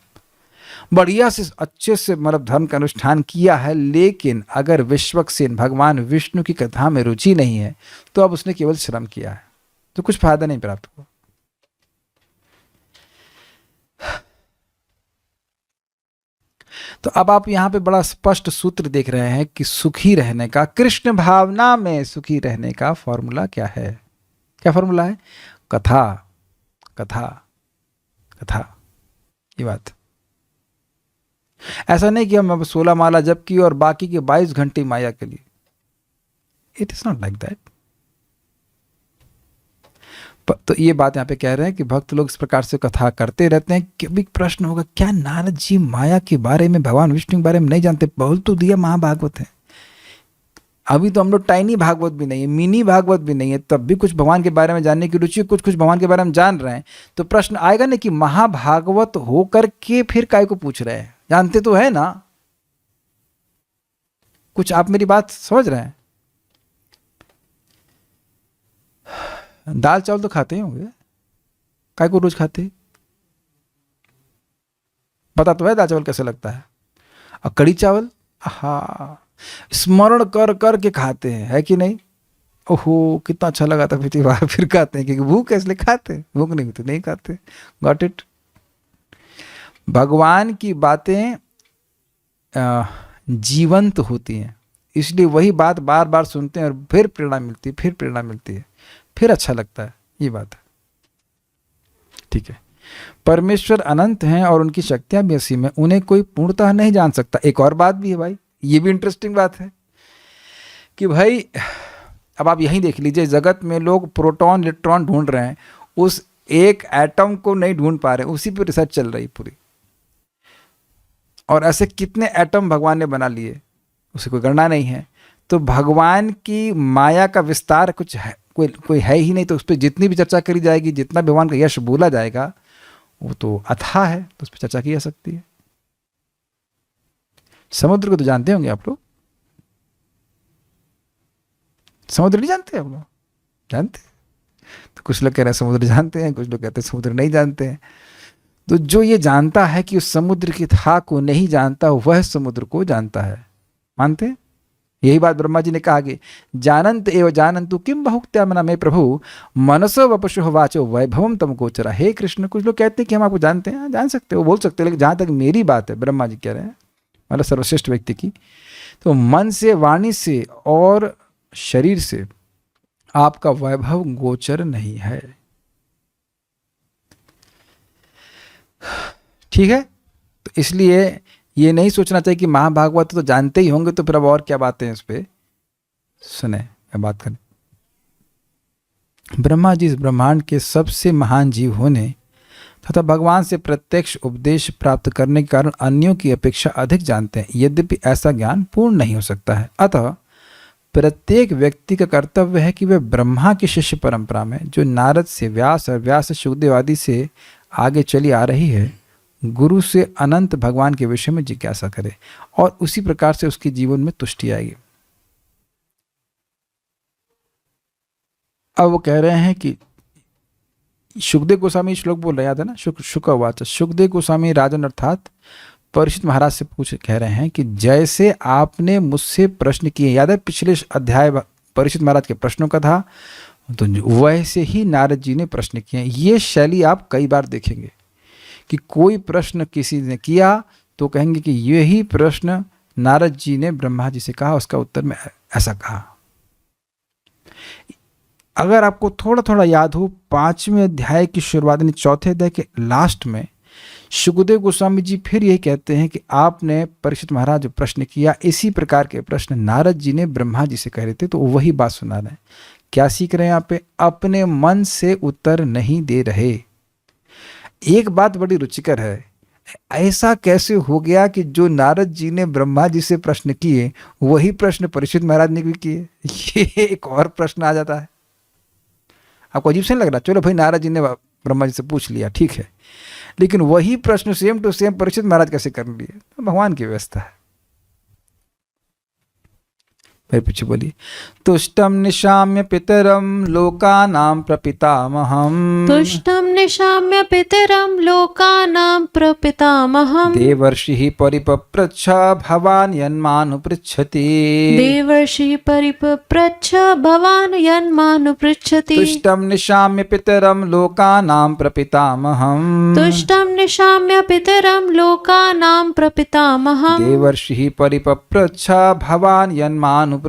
बढ़िया से अच्छे से मतलब धर्म का अनुष्ठान किया है, लेकिन अगर विश्वक्सेन भगवान विष्णु की कथा में रुचि नहीं है तो अब उसने केवल श्रम किया है, तो कुछ फायदा नहीं प्राप्त हुआ। तो अब आप यहाँ पे बड़ा स्पष्ट सूत्र देख रहे हैं कि सुखी रहने का, कृष्ण भावना में सुखी रहने का फॉर्मूला क्या है? क्या फॉर्मूला है? कथा, कथा, कथा। ये बात ऐसा नहीं कि हम 16 माला जप की और बाकी के 22 घंटे माया के लिए। It is not like that. तो ये बात यहाँ पे कह रहे हैं कि भक्त लोग इस प्रकार से कथा करते रहते हैं। कभी प्रश्न होगा क्या नारद जी माया के बारे में, भगवान विष्णु के बारे में नहीं जानते? बोल तो दिया महाभागवत है। अभी तो हम लोग टाइनी भागवत भी नहीं है, मिनी भागवत भी नहीं है, तब भी कुछ भगवान के बारे में जानने की रुचि, कुछ कुछ भगवान के बारे में जान रहे हैं। तो प्रश्न आएगा ना कि महाभागवत होकर के फिर काय को पूछ रहे हैं? जानते तो है ना। कुछ आप मेरी बात समझ रहे हैं? दाल चावल तो खाते ही होंगे, काय को रोज खाते? पता तो है दाल चावल कैसे लगता है। और कड़ी चावल, हाँ, स्मरण कर कर के खाते हैं, है कि नहीं? ओहो कितना अच्छा लगा था, पिछली बार फिर खाते हैं, क्योंकि भूख है इसलिए खाते हैं, भूख नहीं होती नहीं खाते। Got it? भगवान की बातें जीवंत होती हैं, इसलिए वही बात बार बार सुनते हैं और फिर प्रेरणा मिलती है, फिर प्रेरणा मिलती है, फिर अच्छा लगता है। ये बात है, ठीक है। परमेश्वर अनंत हैं और उनकी शक्तियां भी असीम है, उन्हें कोई पूर्णतः नहीं जान सकता। एक और बात भी है भाई, ये भी इंटरेस्टिंग बात है कि भाई अब आप यहीं देख लीजिए, जगत में लोग प्रोटॉन इलेक्ट्रॉन ढूंढ रहे हैं, उस एक एटम को नहीं ढूंढ पा रहे, उसी पर रिसर्च चल रही पूरी। और ऐसे कितने एटम भगवान ने बना लिए, उसे कोई गणना नहीं है। तो भगवान की माया का विस्तार कुछ है, कोई है ही नहीं। तो उस पर जितनी भी चर्चा करी जाएगी, जितना भगवान का यश बोला जाएगा, वो तो अथाह है, तो उस पर चर्चा की जा सकती है। समुद्र को तो जानते होंगे आप लोग, समुद्र नहीं जानते आप लोग? जानते? तो कुछ लोग कह रहे हैं समुद्र जानते हैं, कुछ लोग कहते हैं समुद्र नहीं जानते हैं। तो जो ये जानता है कि उस समुद्र की था को नहीं जानता, वह समुद्र को जानता है। मानते हैं? यही बात ब्रह्मा जी ने कहा कि जानंत एव जानंतु किम बहुक्त्या मना में प्रभु मनसो वपशु वाचो वैभवम तम गोचरा। हे कृष्ण, कुछ लोग कहते हैं कि हम आपको जानते हैं, जान सकते हो, बोल सकते हैं, लेकिन जहाँ तक मेरी बात है, ब्रह्मा जी कह रहे हैं, मतलब सर्वश्रेष्ठ व्यक्ति की, तो मन से, वाणी से और शरीर से आपका वैभव गोचर नहीं है। ठीक है? तो इसलिए ये नहीं सोचना चाहिए कि महाभागवत तो जानते ही होंगे, तो फिर अब और क्या बातें हैं इस पे सुने या बात करें। ब्रह्मा जी इस ब्रह्मांड के सबसे महान जीव होने तथा भगवान से प्रत्यक्ष उपदेश प्राप्त करने के कारण अन्यों की अपेक्षा अधिक जानते हैं, यद्यपि ऐसा ज्ञान पूर्ण नहीं हो सकता है। अतः प्रत्येक व्यक्ति का कर्तव्य है कि वह ब्रह्मा की शिष्य परंपरा में, जो नारद से, व्यास और व्यास से शुकदेव आदि से आगे चली आ रही है, गुरु से अनंत भगवान के विषय में जिज्ञासा करे और उसी प्रकार से उसके जीवन में तुष्टि आएगी। अब वो कह रहे हैं कि सुखदेव गोस्वामी श्लोक बोल रहे, याद है ना, शुकवाच, सुखदेव गोस्वामी राजन अर्थात परीक्षित महाराज से कह रहे हैं कि जैसे आपने मुझसे प्रश्न किए, याद है पिछले अध्याय परीक्षित महाराज के प्रश्नों का था, तो वैसे ही नारद जी ने प्रश्न किए। ये शैली आप कई बार देखेंगे कि कोई प्रश्न किसी ने किया तो कहेंगे कि यही प्रश्न नारद जी ने ब्रह्मा जी से कहा, उसका उत्तर में ऐसा कहा। अगर आपको थोड़ा थोड़ा याद हो, 5वें अध्याय की शुरुआत यानी चौथे अध्याय के लास्ट में सुखदेव गोस्वामी जी फिर यही कहते हैं कि आपने परीक्षित महाराज जो प्रश्न किया, इसी प्रकार के प्रश्न नारद जी ने ब्रह्मा जी से कह रहे थे, तो वही बात सुना रहे हैं। क्या सीख रहे हैं यहाँ पे? अपने मन से उत्तर नहीं दे रहे। एक बात बड़ी रुचिकर है, ऐसा कैसे हो गया कि जो नारद जी ने ब्रह्मा जी से प्रश्न किए वही प्रश्न परीक्षित महाराज ने भी किए? ये एक और प्रश्न आ जाता है। आपको अजीब से नहीं लग रहा? चलो भाई, नारद जी ने ब्रह्मा जी से पूछ लिया, ठीक है, लेकिन वही प्रश्न सेम टू सेम परीक्षित महाराज कैसे कर लिए? तो भगवान की व्यवस्था है। फिर पीछे बोलिए, तुष्टम निशाम्य पितरम लोकानां प्रपितामहम्, तुष्टं निशाम्य पितरं लोकानां प्रपितामहम्, देवर्षिः परिपप्रच्छ भवान् यन्मानुपृच्छति, देवर्षिः परिपप्रच्छ भवान् यन्मानुपृच्छति, तुष्टं निशाम्य पितरं लोकानां प्रपितामहम्, तुष्टं निशाम्य पितरं लोकानां प्रपितामहम्, देवर्षिः परिपप्रच्छ भवान् यन्मानुपृच्छति,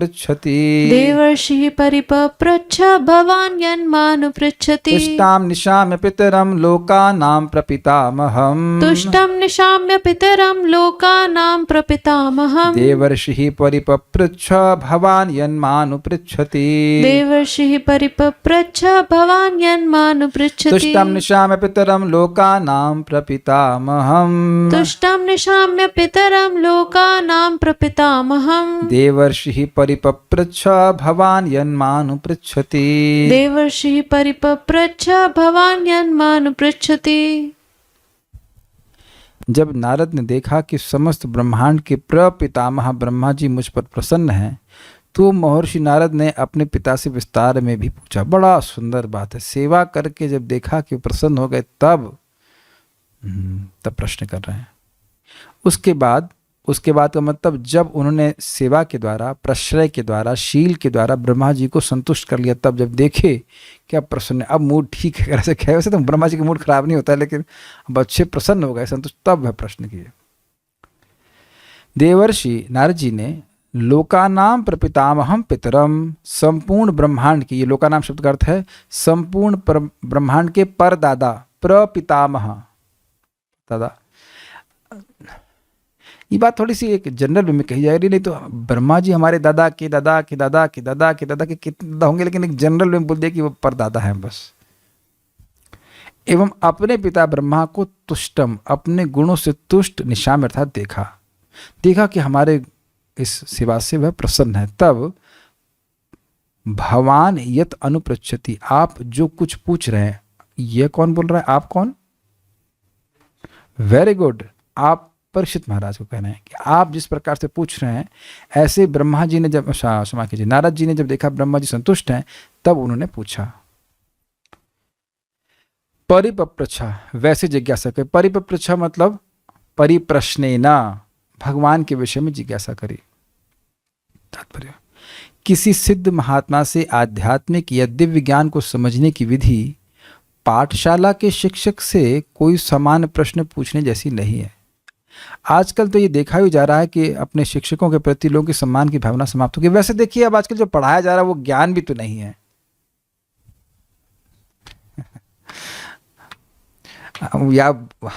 देवर्षिः परिपप्रच्छ भवान् यन्मानुपृच्छति, तुष्टां निशाम्य पितरं लोकानां प्रपितामहम्, तुष्टं निशाम्य पितरं लोकानां प्रपितामहम्, देवर्षिः परिपप्रच्छ भवान् यन्मानुपृच्छति, देवर्षिः परिपप्रच्छ भवान् यन्मानुपृच्छति, तुष्टं निशाम्य पितरं लोकानां प्रपितामहम्, तुष्टं निशाम्य पितरं लोकानां प्रपितामहम्, देवर्षिः परिपप्रच्छ भवान् यन्मानुपृच्छति, देवर्षिः परिपप्रच्छ भवान् यन्मानुपृच्छति। जब नारद ने देखा कि समस्त ब्रह्मांड के प्रपितामह ब्रह्मा जी मुझ पर प्रसन्न हैं, तो महर्षि नारद ने अपने पिता से विस्तार में भी पूछा। बड़ा सुंदर बात है, सेवा करके जब देखा कि प्रसन्न हो गए तब प्रश्न कर रहे हैं। उसके बाद का मतलब जब उन्होंने सेवा के द्वारा, प्रश्रय के द्वारा, शील के द्वारा ब्रह्मा जी को संतुष्ट कर लिया, तब जब देखे क्या प्रसन्न, अब मूड ठीक है, ऐसे कहे वैसे तो ब्रह्मा जी का मूड खराब नहीं होता है, लेकिन अब अच्छे प्रसन्न हो गए, संतुष्ट, तब वह प्रश्न किए। देवर्षि नारद जी ने लोकानाम प्रपितामहम पितरम, संपूर्ण ब्रह्मांड की, ये लोकानाम शब्द का अर्थ है संपूर्ण ब्रह्मांड के परदादा, प्रपितामह दादा। ये बात थोड़ी सी एक जनरल में कही जा रही, नहीं तो ब्रह्मा जी हमारे दादा के दादा के दादा के दादा के दादा के कितने दादा होंगे, लेकिन एक जनरल में बोल दिया कि वो परदादा हैं बस। एवं अपने पिता ब्रह्मा को तुष्टम, अपने गुणों से तुष्ट, निशाम अर्थात देखा कि हमारे इस सेवा से वह प्रसन्न है, तब भवान यत अनुपृच्छति, आप जो कुछ पूछ रहे हैं, ये कौन बोल रहा है? आप कौन? वेरी गुड, आप परीक्षित महाराज को कह रहे हैं कि आप जिस प्रकार से पूछ रहे हैं, ऐसे ब्रह्मा जी ने जब, क्षमा कीजिए, नारद जी ने जब देखा ब्रह्मा जी संतुष्ट हैं, तब उन्होंने पूछा। परिपप्रच्छा, वैसे जिज्ञासा करे। परिपप्रच्छा मतलब परिप्रश्नेना, भगवान के विषय में जिज्ञासा करी। तात्पर्य, किसी सिद्ध महात्मा से आध्यात्मिक या दिव्य ज्ञान को समझने की विधि पाठशाला के शिक्षक से कोई सामान्य प्रश्न पूछने जैसी नहीं है। आजकल तो ये देखा ही जा रहा है कि अपने शिक्षकों के प्रति लोगों के सम्मान की भावना समाप्त हो गई। वैसे देखिए, अब आजकल जो पढ़ाया जा रहा है वो ज्ञान भी तो नहीं है। या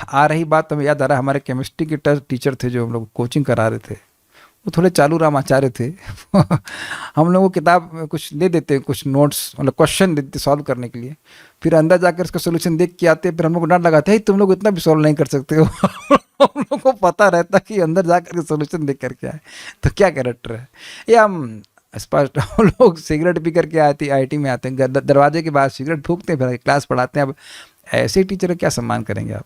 आ रही बात हमें याद आ रहा है, हमारे केमिस्ट्री के टीचर थे जो हम लोग कोचिंग करा रहे थे, वो थोड़े चालू राम आचार्य थे। हम लोग को किताब कुछ दे देते, कुछ नोट्स मतलब क्वेश्चन देते सॉल्व करने के लिए, फिर अंदर जाकर उसका सोल्यूशन देख के आते, फिर हम लोग को डांट लगाते हैं, तुम लोग इतना भी सॉल्व नहीं कर सकते हो। हम लोग को पता रहता कि अंदर जाकर के सोल्यूशन देख करके आए तो क्या कैरेक्टर है। या हम स्पष्ट, हम लोग सिगरेट पी करके आते, IIT में आते हैं, दरवाजे के बाहर सिगरेट फूकते हैं, फिर क्लास पढ़ाते हैं। अब ऐसे टीचर क्या सम्मान करेंगे आप?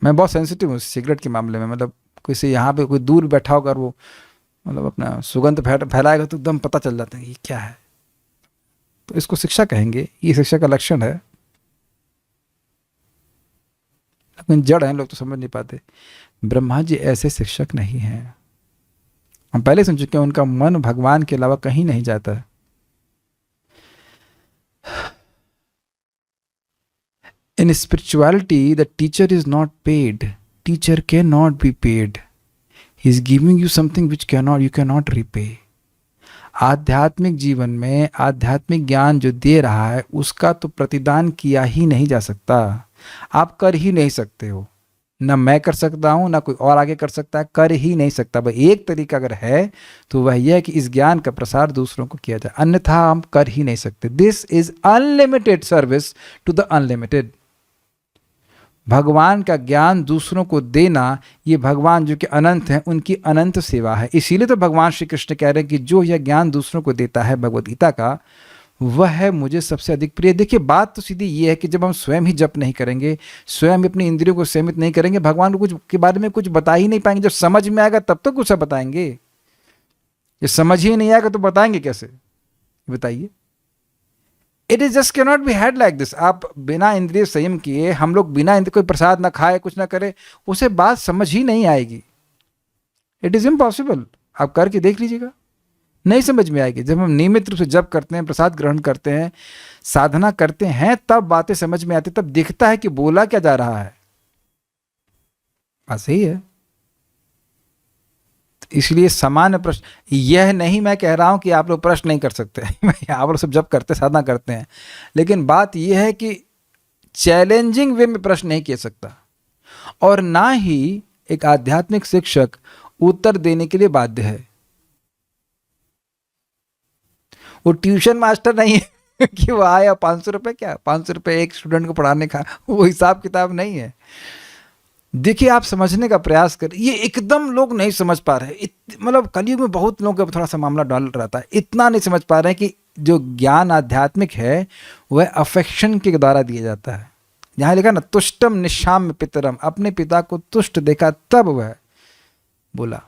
मैं बहुत सेंसिटिव हूँ सिगरेट के मामले में, मतलब किसी यहाँ पे कोई दूर बैठा होकर वो मतलब अपना सुगंध फैलाएगा तो एकदम पता चल जाता है ये क्या है। तो इसको शिक्षा कहेंगे, ये शिक्षा का लक्षण है। लेकिन जड़ हैं लोग तो समझ नहीं पाते। ब्रह्मा जी ऐसे शिक्षक नहीं हैं। हम पहले सुन चुके हैं, उनका मन भगवान के अलावा कहीं नहीं जाता। In spirituality the teacher is not paid, teacher can not be paid, he is giving you something which you can not repay. आध्यात्मिक जीवन में आध्यात्मिक ज्ञान जो दे रहा है उसका तो प्रतिदान किया ही नहीं जा सकता, आप कर ही नहीं सकते हो। ना मैं कर सकता हूँ, ना कोई और आगे कर सकता है, कर ही नहीं सकता। भाई एक तरीका अगर है तो वह यह है कि इस ज्ञान का प्रसार दूसरों को किया जाए, अन्यथा हम कर ही नहीं सकते। This is unlimited service to the unlimited. भगवान का ज्ञान दूसरों को देना, ये भगवान जो कि अनंत हैं उनकी अनंत सेवा है। इसीलिए तो भगवान श्री कृष्ण कह रहे हैं कि जो यह ज्ञान दूसरों को देता है भगवद गीता का, वह है मुझे सबसे अधिक प्रिय। देखिए बात तो सीधी ये है कि जब हम स्वयं ही जप नहीं करेंगे, स्वयं अपनी इंद्रियों को संयमित नहीं करेंगे, भगवान को कुछ के बारे में कुछ बता ही नहीं पाएंगे। जब समझ में आएगा तब तो कुछ सब बताएंगे, ये समझ ही नहीं आएगा तो बताएंगे कैसे, बताइए। It is just can not be had like this. आप बिना इंद्रिय संयम किए, हम लोग बिना इंद्रिय कोई प्रसाद ना खाए, कुछ ना करे, उसे बात समझ ही नहीं आएगी। It is impossible. आप करके देख लीजिएगा, नहीं समझ में आएगी। जब हम नियमित रूप से जप करते हैं, प्रसाद ग्रहण करते हैं, साधना करते हैं, तब बातें समझ में आती, तब दिखता है कि बोला क्या जा रहा है। बात सही है। इसलिए सामान्य प्रश्न, यह नहीं मैं कह रहा हूं कि आप लोग प्रश्न नहीं कर सकते आप लोग सब जब करते साधना करते हैं, लेकिन बात यह है कि चैलेंजिंग वे में प्रश्न नहीं किया सकता, और ना ही एक आध्यात्मिक शिक्षक उत्तर देने के लिए बाध्य है। वो ट्यूशन मास्टर नहीं है कि वो आया 500 रुपये, क्या 500 रुपये एक स्टूडेंट को पढ़ाने का, वो हिसाब किताब नहीं है। देखिए आप समझने का प्रयास करें, ये एकदम लोग नहीं समझ पा रहे। मतलब कलयुग में बहुत लोगों का थोड़ा सा मामला डाल रहता है, इतना नहीं समझ पा रहे हैं कि जो ज्ञान आध्यात्मिक है वह अफेक्शन के द्वारा दिया जाता है। यहाँ लिखा ना, तुष्टम निशाम्य पितरम, अपने पिता को तुष्ट देखा तब वह बोला।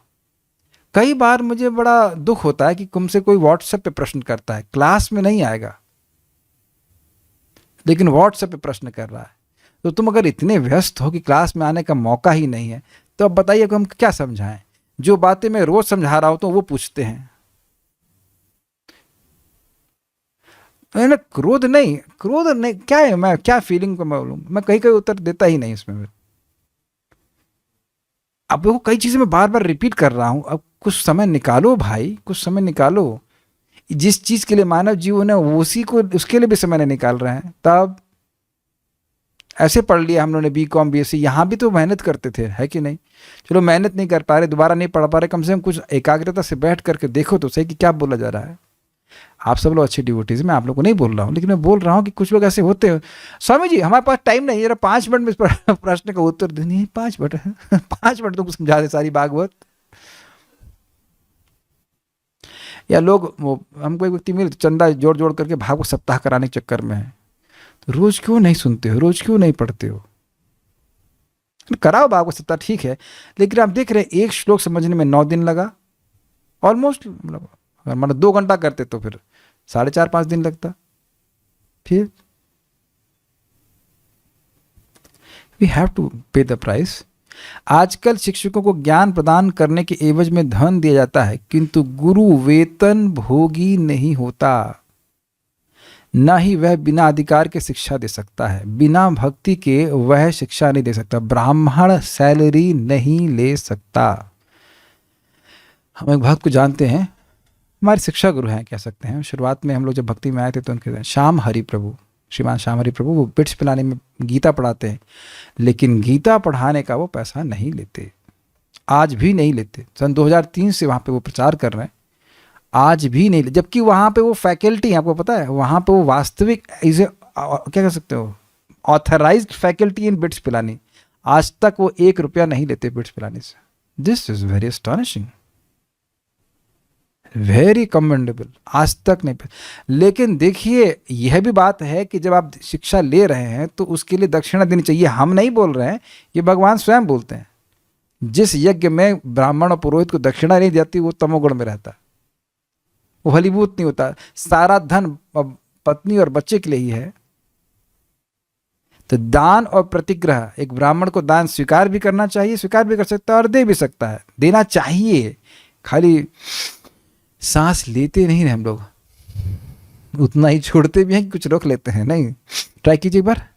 कई बार मुझे बड़ा दुख होता है कि तुमसे कोई व्हाट्सएप पे प्रश्न करता है, क्लास में नहीं आएगा लेकिन व्हाट्सएप पे प्रश्न कर रहा है। तो तुम अगर इतने व्यस्त हो कि क्लास में आने का मौका ही नहीं है, तो अब बताइए कि हम क्या समझाएं। जो बातें मैं रोज समझा रहा हूं तो वो पूछते हैं। ना क्रोध नहीं क्या है, मैं क्या फीलिंग को मालूम, मैं कहीं कहीं उत्तर देता ही नहीं इसमें। अब वो कई चीजें मैं बार बार रिपीट कर रहा हूं। अब कुछ समय निकालो भाई, कुछ समय निकालो। जिस चीज के लिए मानव जीवन है उसी को, उसके लिए भी समय नहीं निकाल रहे हैं। तब ऐसे पढ़ लिया हम लोगों ने BCom BSc, यहाँ भी तो मेहनत करते थे, है कि नहीं। चलो मेहनत नहीं कर पा रहे, दोबारा नहीं पढ़ पा रहे, कम से कम कुछ एकाग्रता से बैठ करके देखो तो सही कि क्या बोला जा रहा है। आप सब लोग अच्छे डिवोटीज, मैं आप लोग को नहीं बोल रहा हूँ, लेकिन मैं बोल रहा हूँ कि कुछ लोग ऐसे होते हैं, स्वामी जी हमारे पास टाइम नहीं है, जरा 5 मिनट में इस प्रश्न का उत्तर देनी, 5 मिनट 5 मिनट तुमको समझा दे सारी भागवत। या लोग वो, हमको एक व्यक्ति मिले तो चंदा जोड़ जोड़ करके भागवत सप्ताह कराने के चक्कर में है। तो रोज क्यों नहीं सुनते हो, रोज क्यों नहीं पढ़ते हो, कराओ भागवत सप्ताह, ठीक है। लेकिन आप देख रहे हैं एक श्लोक समझने में 9 दिन लगा ऑलमोस्ट। मतलब अगर मतलब 2 घंटा करते तो फिर 4.5-5 दिन लगता। फिर वी हैव टू पे द प्राइस। आजकल शिक्षकों को ज्ञान प्रदान करने के एवज में धन दिया जाता है, किंतु गुरु वेतन भोगी नहीं होता, न ही वह बिना अधिकार के शिक्षा दे सकता है, बिना भक्ति के वह शिक्षा नहीं दे सकता। ब्राह्मण सैलरी नहीं ले सकता। हम एक भक्त को जानते हैं, हमारे शिक्षा गुरु हैं कह सकते हैं। शुरुआत में हम लोग जब भक्ति में आए थे तो उनके श्याम हरि प्रभु, श्रीमान श्याम हरि प्रभु, वो बिट्स पिलाने में गीता पढ़ाते हैं, लेकिन गीता पढ़ाने का वो पैसा नहीं लेते, आज भी नहीं लेते। सन 2003 से वहाँ पे वो प्रचार कर रहे हैं, आज भी नहीं, जबकि वहाँ पे वो फैकल्टी है, आपको पता है, वहाँ पे वो वास्तविक क्या कह सकते हो, authorised faculty in bits Pilani. आज तक वो 1 रुपया नहीं लेते बिट्स पिलाने से। This is very astonishing, very commendable, आज तक नहीं। लेकिन देखिए यह भी बात है कि जब आप शिक्षा ले रहे हैं तो उसके लिए दक्षिणा देनी चाहिए। हम नहीं बोल रहे हैं, ये भगवान स्वयं बोलते हैं। जिस यज्ञ में ब्राह्मण और पुरोहित को दक्षिणा नहीं जाती वो तमोगुण में रहता, वो फलीभूत नहीं होता। सारा धन पत्नी और बच्चे के लिए ही है। तो दान और प्रतिग्रह, एक ब्राह्मण को दान स्वीकार भी करना चाहिए, स्वीकार भी कर सकता है और दे भी सकता है, देना चाहिए। खाली सांस लेते नहीं हम लोग, उतना ही छोड़ते भी हैं कि कुछ रोक लेते हैं। नहीं, ट्राई कीजिए एक बार,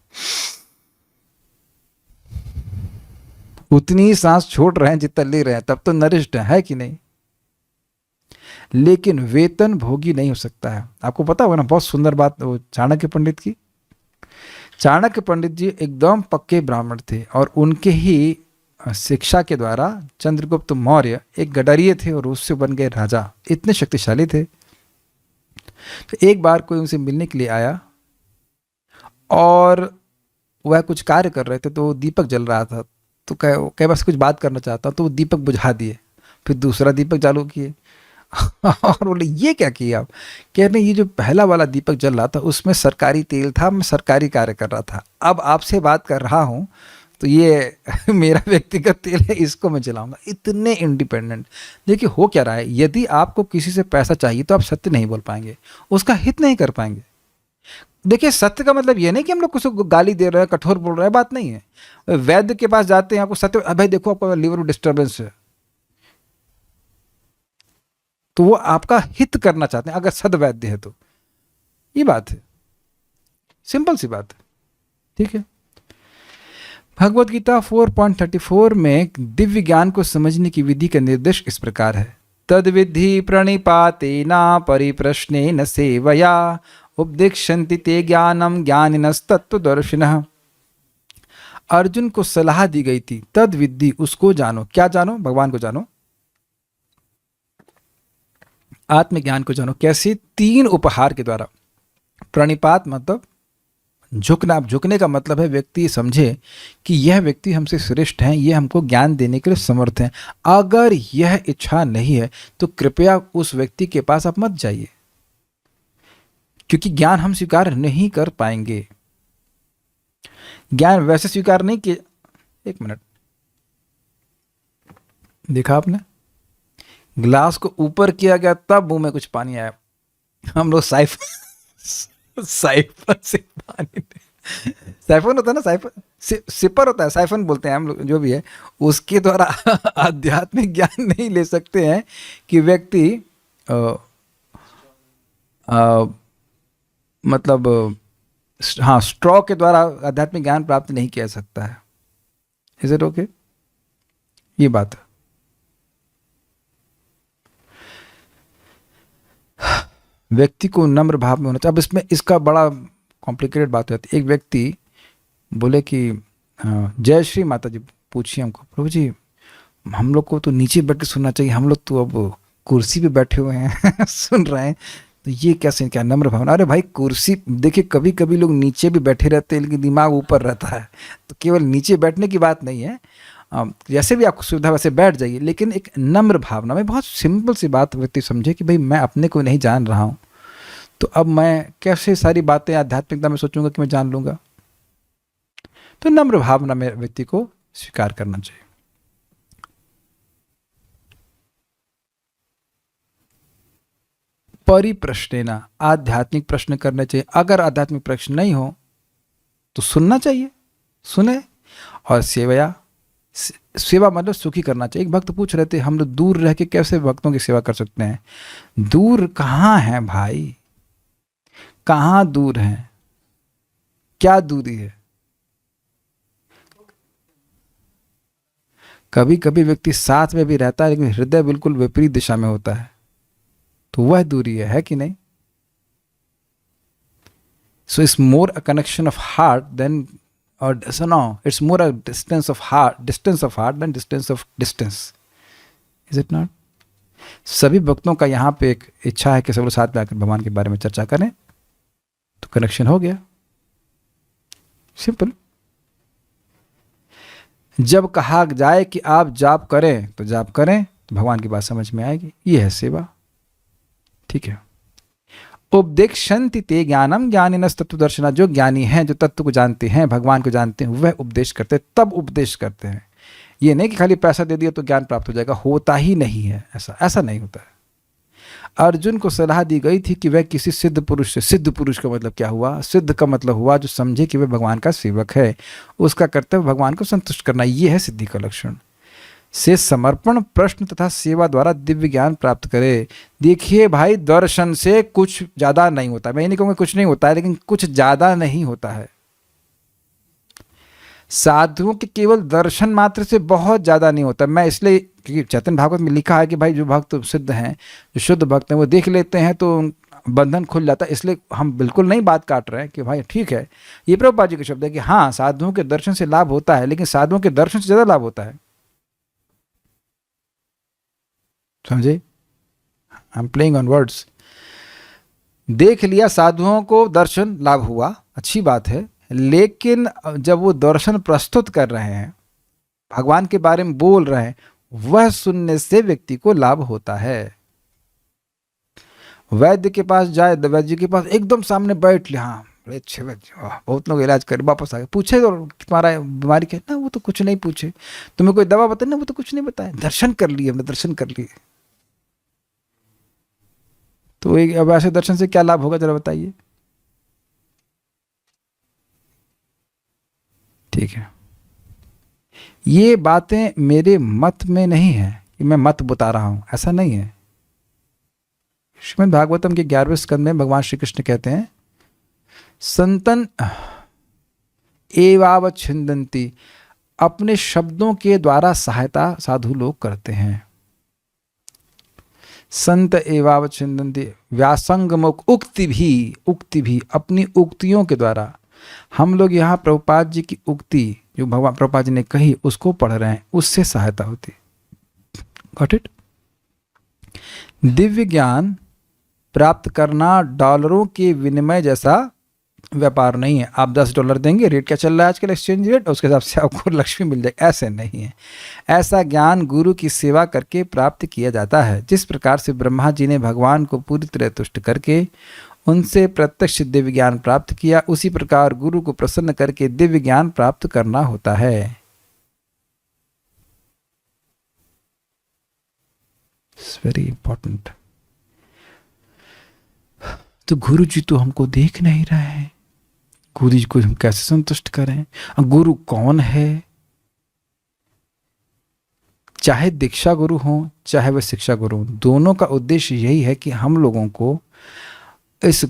उतनी ही सांस छोड़ रहे हैं जितना ले रहे हैं, तब तो नरिष्ट है कि नहीं। लेकिन वेतन भोगी नहीं हो सकता है। आपको पता होगा ना, बहुत सुंदर बात वो चाणक्य पंडित की। चाणक्य पंडित जी एकदम पक्के ब्राह्मण थे और उनके ही शिक्षा के द्वारा चंद्रगुप्त मौर्य एक गडरिये थे और उससे बन गए राजा, इतने शक्तिशाली थे। तो एक बार कोई उनसे मिलने के लिए आया और वह कुछ कार्य कर रहे थे, तो दीपक जल रहा था, तो कई बार कुछ बात करना चाहता, तो वो दीपक बुझा दिए, फिर दूसरा दीपक चालू किए और बोले ये क्या किया आप? कह रहे ये जो पहला वाला दीपक जल रहा था उसमें सरकारी तेल था, मैं सरकारी कार्य कर रहा था, अब आपसे बात कर रहा हूँ तो ये मेरा व्यक्तिगत तेल है, इसको मैं जलाऊंगा। इतने इंडिपेंडेंट। देखिए हो क्या रहा है, यदि आपको किसी से पैसा चाहिए तो आप सत्य नहीं बोल पाएंगे, उसका हित नहीं कर पाएंगे। देखिए सत्य का मतलब ये नहीं कि हम लोग किसी को गाली दे रहे हैं, कठोर बोल रहे हैं, बात नहीं है। वैद्य के पास जाते हैं, आपको सत्य, भाई देखो आपका लीवर में डिस्टर्बेंस है, तो वो आपका हित करना चाहते हैं अगर सद्वैद्य है तो। ये बात है, सिंपल सी बात है, ठीक है। भगवत गीता 4.34 में दिव्य ज्ञान को समझने की विधि का निर्देश इस प्रकार है, तद विधि प्रणिपातेना परिप्रश्नेन सेवया उपदिक्षन्ति ते ज्ञानम ज्ञानिनस्तत्त्वदर्शिनः। अर्जुन को सलाह दी गई थी, तद विधि, उसको जानो। क्या जानो? भगवान को जानो, आत्मज्ञान को जानो। कैसे? 3 उपहार के द्वारा। प्रणिपात मतलब झुकना। झुकने का मतलब है व्यक्ति समझे कि यह व्यक्ति हमसे श्रेष्ठ है, ये हमको ज्ञान देने के लिए समर्थ है। अगर यह इच्छा नहीं है तो कृपया उस व्यक्ति के पास आप मत जाइए, क्योंकि ज्ञान हम स्वीकार नहीं कर पाएंगे। ज्ञान वैसे स्वीकार नहीं किए। एक मिनट, देखा आपने, ग्लास को ऊपर किया गया तब मुंह में कुछ पानी आया। हम लोग साइफन से पानी, साइफन होता है ना, साइफन सिपर होता है, साइफन बोलते हैं हम लोग, जो भी है, उसके द्वारा आध्यात्मिक ज्ञान नहीं ले सकते हैं कि व्यक्ति मतलब हाँ, स्ट्रॉ के द्वारा आध्यात्मिक ज्ञान प्राप्त नहीं किया सकता है। Is it okay? ये बात है। व्यक्ति को नम्र भाव में होना चाहिए। अब इसमें इसका बड़ा कॉम्प्लिकेटेड बात होती है। एक व्यक्ति बोले कि जय श्री माता जी, पूछिए हमको, प्रभु जी हम लोग को तो नीचे बैठ के सुनना चाहिए, हम लोग तो अब कुर्सी पे बैठे हुए हैं सुन रहे हैं, तो ये कैसे, क्या नम्र भावना? अरे भाई कुर्सी, देखिए कभी कभी लोग नीचे भी बैठे रहते हैं लेकिन दिमाग ऊपर रहता है, तो केवल नीचे बैठने की बात नहीं है, जैसे भी आपको सुविधा वैसे बैठ जाइए, लेकिन एक नम्र भावना में। बहुत सिंपल सी बात व्यक्ति समझे कि भाई मैं अपने को नहीं जान रहा हूँ, तो अब मैं कैसे सारी बातें आध्यात्मिकता में सोचूंगा कि मैं जान लूंगा। तो नम्र भावना में व्यक्ति को स्वीकार करना चाहिए। परिप्रश्नेना, आध्यात्मिक प्रश्न करने चाहिए। अगर आध्यात्मिक प्रश्न नहीं हो तो सुनना चाहिए, सुने। और सेवया, सेवा मतलब सुखी करना चाहिए। एक भक्त पूछ रहे थे, हम लोग दूर रह के कैसे भक्तों की सेवा कर सकते हैं? दूर कहाँ है भाई, कहाँ दूर है, क्या दूरी है? कभी कभी व्यक्ति साथ में भी रहता है लेकिन हृदय बिल्कुल विपरीत दिशा में होता है, तो वह दूरी है कि नहीं? So it's more a connection of heart then, और so no, it's more a distance of heart than distance of distance. Is it not? सभी भक्तों का यहाँ पे एक इच्छा है कि सब लोग साथ में आकर भगवान के बारे में चर्चा करें, तो कनेक्शन हो गया, सिंपल। जब कहा जाए कि आप जाप करें तो जाप करें, तो भगवान की बात समझ में आएगी। ये है सेवा, ठीक है। उपदेक्षन्ति ते ज्ञानम ज्ञानिनस्तत्त्वदर्शिनः। जो ज्ञानी हैं, जो तत्व को जानते हैं, भगवान को जानते हैं, वह उपदेश करते हैं। तब उपदेश करते हैं। ये नहीं कि खाली पैसा दे दिया तो ज्ञान प्राप्त हो जाएगा, होता ही नहीं है ऐसा, ऐसा नहीं होता है। अर्जुन को सलाह दी गई थी कि वह किसी सिद्ध पुरुष से, सिद्ध पुरुष का मतलब क्या हुआ? सिद्ध का मतलब हुआ जो समझे कि वह भगवान का सेवक है, उसका कर्तव्य भगवान को संतुष्ट करना, ये है सिद्धि का लक्षण। से समर्पण, प्रश्न तथा सेवा द्वारा दिव्य ज्ञान प्राप्त करे। देखिए भाई, दर्शन से कुछ ज़्यादा नहीं होता। मैं ये नहीं कहूँगा कुछ नहीं होता है, लेकिन कुछ ज़्यादा नहीं होता है। साधुओं के केवल दर्शन मात्र से बहुत ज़्यादा नहीं होता। मैं इसलिए, क्योंकि चैतन्य भागवत में लिखा है कि भाई जो भक्त सिद्ध हैं, जो शुद्ध भक्त हैं, वो देख लेते हैं तो बंधन खुल जाता है। इसलिए हम बिल्कुल नहीं बात काट रहे हैं कि भाई ठीक है, ये प्रभुपाद जी का शब्द है कि हाँ, साधुओं के दर्शन से लाभ होता है, लेकिन साधुओं के दर्शन से ज़्यादा लाभ होता है। समझे? I am playing on words. देख लिया, साधुओं को दर्शन लाभ हुआ, अच्छी बात है, लेकिन जब वो दर्शन प्रस्तुत कर रहे हैं, भगवान के बारे में बोल रहे हैं, वह सुनने से व्यक्ति को लाभ होता है। वैद्य के पास जाए, वैद्य जी के पास एकदम सामने बैठ ले, हाँ बड़े अच्छे वैद्य, बहुत लोग इलाज कर, वापस आ गए, पूछे तो तुम्हारा बीमारी क्या ना, वो तो कुछ नहीं पूछे। तुम्हें कोई दवा बताए ना, वो तो कुछ नहीं बताए। दर्शन कर लिए, हमने दर्शन कर लिए। तो अब ऐसे दर्शन से क्या लाभ होगा, जरा बताइए। ठीक है, ये बातें मेरे मत में नहीं है कि मैं मत बता रहा हूं, ऐसा नहीं है। श्रीमद् भागवतम के 11वें स्कंद में भगवान श्री कृष्ण कहते हैं, संतन एवावत छिंदन्ति, अपने शब्दों के द्वारा सहायता साधु लोग करते हैं। संत एवावत छिंदन्ति, व्यासंगमुख, उक्ति भी अपनी उक्तियों के द्वारा। हम लोग यहाँ प्रभुपाद जी की उक्ति जो भगवान प्रभुपाद जी ने कही उसको पढ़ रहे हैं, उससे सहायता होती। Got it? दिव्य ज्ञान प्राप्त करना डॉलरों के विनिमय जैसा व्यापार नहीं है। आप $10 देंगे, रेट क्या चल रहा है आजकल एक्सचेंज रेट, उसके हिसाब से आपको लक्ष्मी मिल जाएगी, ऐसे नहीं है। ऐसा ज्ञान गुरु की सेवा करके प्राप्त किया जाता है। जिस प्रकार से ब्रह्मा जी ने भगवान को पूरी तरह तुष्ट करके उनसे प्रत्यक्ष दिव्य ज्ञान प्राप्त किया, उसी प्रकार गुरु को प्रसन्न करके दिव्य ज्ञान प्राप्त करना होता है। It's very important. तो गुरु जी तो हमको देख नहीं रहे हैं, गुरु जी को हम कैसे संतुष्ट करें? गुरु कौन है? चाहे दीक्षा गुरु हो, चाहे वह शिक्षा गुरु हो, दोनों का उद्देश्य यही है कि हम लोगों को इस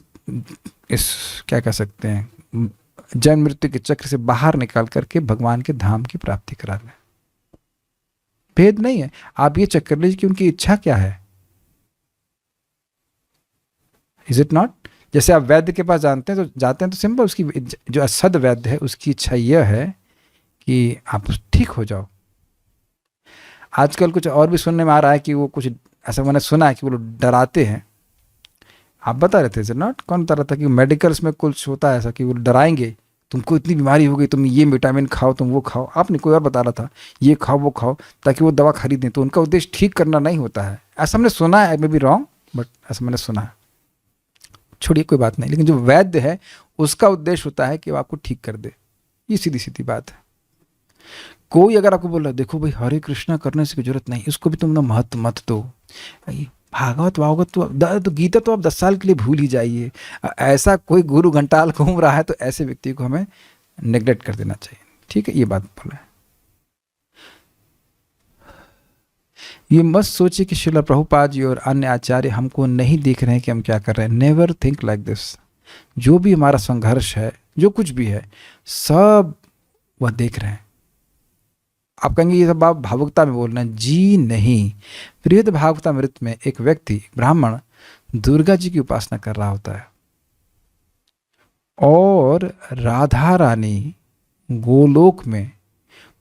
क्या कह सकते हैं, जन्म मृत्यु के चक्र से बाहर निकाल करके भगवान के धाम की प्राप्ति करा दें। भेद नहीं है। आप ये चेक कर लीजिए कि उनकी इच्छा क्या है। Is it not? जैसे आप वैद्य के पास जाते हैं तो सिंपल, उसकी जो असद वैद्य है उसकी इच्छा यह है कि आप ठीक हो जाओ। आजकल कुछ और भी सुनने में आ रहा है कि वो कुछ ऐसा, मैंने सुना है कि वो लोग डराते हैं। आप बता रहे थे, इज इट नॉट? कौन बता रहा था कि मेडिकल्स में कुछ होता है ऐसा कि वो डराएंगे, तुमको इतनी बीमारी हो गई, तुम ये विटामिन खाओ, तुम वो खाओ। आपने कोई और बता रहा था, ये खाओ वो खाओ, ताकि वो दवा खरीदें। तो उनका उद्देश्य ठीक करना नहीं होता है, ऐसा मैंने सुना है। मे बी रॉन्ग, बट ऐसा मैंने सुना है। छोड़िए, कोई बात नहीं। लेकिन जो वैद्य है उसका उद्देश्य होता है कि वो आपको ठीक कर दे। ये सीधी सीधी बात है। कोई अगर आपको बोल रहा है, देखो भाई हरे कृष्णा करने से कोई जरूरत नहीं, इसको भी तुम ना महत्व मत दो, भागवत वागवत तो गीता तो आप 10 साल के लिए भूल ही जाइए। ऐसा कोई गुरु घंटाल घूम रहा है तो ऐसे व्यक्ति को हमें नेग्लेक्ट कर देना चाहिए। ठीक है, ये बात बोला है। ये मत सोचिए कि श्रील प्रभुपाद जी और अन्य आचार्य हमको नहीं देख रहे हैं कि हम क्या कर रहे हैं। Never think like this. जो भी हमारा संघर्ष है, जो कुछ भी है, सब वह देख रहे हैं। आप कहेंगे ये सब आप भावुकता में बोल रहे हैं। जी नहीं। बृहद भागवतामृत में एक व्यक्ति, ब्राह्मण, दुर्गा जी की उपासना कर रहा होता है और राधा रानी गोलोक में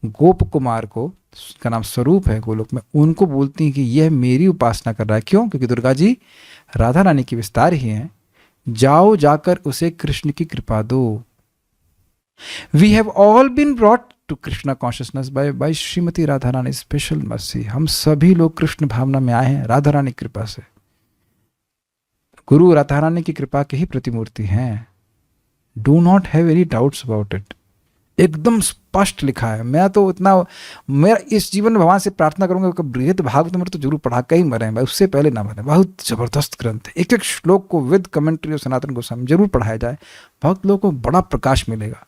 गोप कुमार को, उसका नाम स्वरूप है गोलोक में, उनको बोलती हैं कि यह मेरी उपासना कर रहा है। क्यों? क्योंकि दुर्गा जी राधा रानी की विस्तार ही हैं। जाओ जाकर उसे कृष्ण की कृपा दो। We have all been brought to Krishna consciousness by Shrimati Radha Rani special mercy. हम सभी लोग कृष्ण भावना में आए हैं राधा रानी की कृपा से। गुरु राधा रानी की कृपा के ही प्रतिमूर्ति हैं। Do not have any doubts about it. एकदम स्पष्ट लिखा है। मैं तो इतना, मेरा इस जीवन में भगवान से प्रार्थना करूंगा कि बृहद भागवत मेरे तो जरूर पढ़ा, कहीं मरे भाई, उससे पहले ना मरे। बहुत जबरदस्त ग्रंथ है, एक एक श्लोक को with commentary of Sanatan Goswami जरूर पढ़ाया जाए, भक्त लोगों को बड़ा प्रकाश मिलेगा।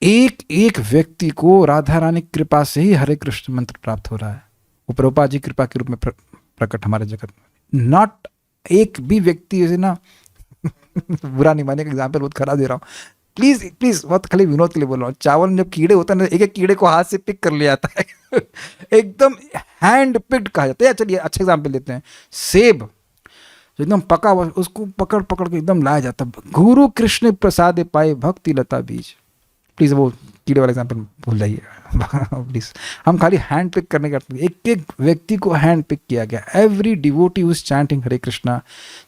एक एक व्यक्ति को राधा रानी की कृपा से ही हरे कृष्ण मंत्र प्राप्त हो रहा है, वो प्रभुपाद जी कृपा के रूप में प्रकट हमारे जगत में। नॉट एक भी व्यक्ति ऐसे ना बुरा नहीं माने, एग्जाम्पल बहुत खराब दे रहा हूँ, प्लीज प्लीज, बहुत खाली विनोद के लिए बोल रहा हूँ। चावल में जब कीड़े होते हैं ना, एक एक कीड़े को हाथ से पिक कर लिया जाता है एकदम हैंड पिक्ड कहा जाता है। चलिए अच्छा एग्जाम्पल देते हैं, सेब जो एकदम पका हुआ उसको पकड़ पकड़ के एकदम लाया जाता है। गुरु कृष्ण प्रसाद पाए भक्ति लता बीज। प्लीज वो कीड़े वाला एग्जाम्पल भूल जाइए प्लीज। हम खाली हैंड पिक करने का, एक एक व्यक्ति को हैंड पिक किया गया। एवरी डिवोटी उस चैंटिंग हरे कृष्णा,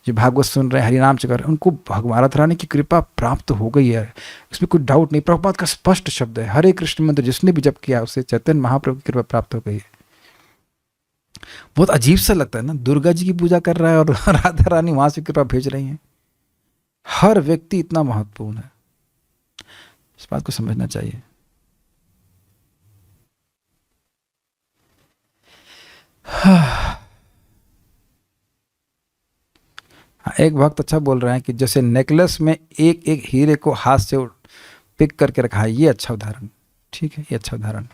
जो भागवत सुन रहे हैं, हरिनाम चल रहे हैं, उनको भगवान राधा रानी की कृपा प्राप्त हो गई है, इसमें कोई डाउट नहीं। प्रभुपाद का स्पष्ट शब्द है, हरे कृष्ण मंत्र जिसने भी जप किया उसे चैतन्य महाप्रभु की कृपा प्राप्त हो गई है। बहुत अजीब सा लगता है ना, दुर्गा जी की पूजा कर रहा है और राधा रानी वहां से कृपा भेज रही हैं। हर व्यक्ति इतना महत्वपूर्ण है, इस बात को समझना चाहिए। एक भक्त अच्छा बोल रहे हैं कि जैसे नेकलेस में एक एक हीरे को हाथ से पिक करके रखा है, ये अच्छा उदाहरण, ठीक है, ये अच्छा उदाहरण।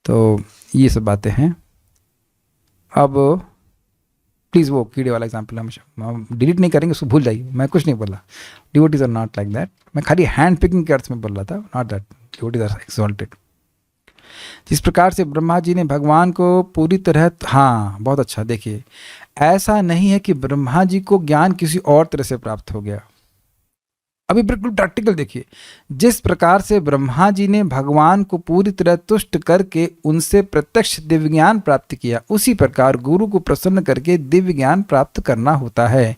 तो ये सब बातें हैं। अब प्लीज़ वो कीड़े वाला एग्जाम्पल हम डिलीट नहीं करेंगे, उसको भूल जाइए, मैं कुछ नहीं बोला। Devotees are not like that, मैं खाली हैंड पिकिंग के अर्थ में बोल रहा था, not that devotees are exalted. जिस प्रकार से ब्रह्मा जी ने भगवान को पूरी तरह, हाँ बहुत अच्छा, देखिए ऐसा नहीं है कि ब्रह्मा जी को ज्ञान किसी और तरह से प्राप्त हो गया। अभी बिल्कुल प्रैक्टिकल देखिए, जिस प्रकार से ब्रह्मा जी ने भगवान को पूरी तरह तुष्ट करके उनसे प्रत्यक्ष दिव्य ज्ञान प्राप्त किया, उसी प्रकार गुरु को प्रसन्न करके दिव्य ज्ञान प्राप्त करना होता है।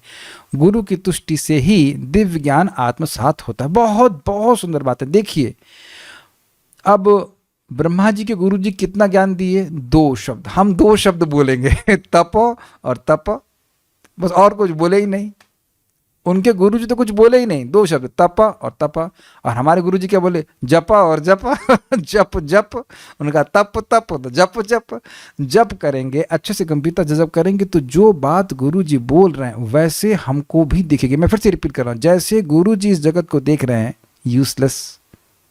गुरु की तुष्टि से ही दिव्य ज्ञान आत्मसात होता है। बहुत बहुत सुंदर बात है। देखिए अब ब्रह्मा जी के गुरु जी कितना ज्ञान दिए? 2 शब्द, हम 2 शब्द बोलेंगे तप और तप, बस और कुछ बोले ही नहीं। उनके गुरु जी तो कुछ बोले ही नहीं, 2 शब्द तप और तप। और हमारे गुरु जी क्या बोले? जप और जप जप जप, उनका तप तप तो जप जप। जप करेंगे अच्छे से गंभीरता जब करेंगे तो जो बात गुरु जी बोल रहे हैं वैसे हमको भी दिखेगी। मैं फिर से रिपीट कर रहा हूँ, जैसे गुरु जी इस जगत को देख रहे हैं यूजलेस,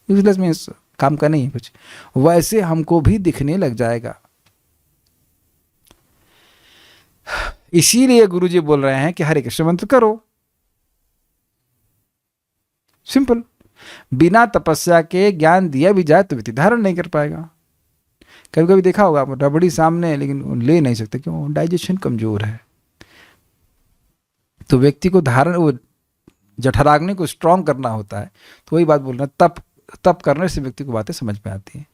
यूजलेस मीन्स काम का नहीं है कुछ, वैसे हमको भी दिखने लग जाएगा। इसीलिए गुरु जी बोल रहे हैं कि हरे कृष्ण मंत्र करो, सिंपल। बिना तपस्या के ज्ञान दिया भी जाए तो व्यक्ति धारण नहीं कर पाएगा। कभी कभी देखा होगा आप, रबड़ी सामने है लेकिन ले नहीं सकते, क्यों? डाइजेशन कमजोर है। तो व्यक्ति को धारण, वो जठराग्नि को स्ट्रांग करना होता है। तो वही बात बोल रहे हैं, तप करने से व्यक्ति को बातें समझ में आती हैं।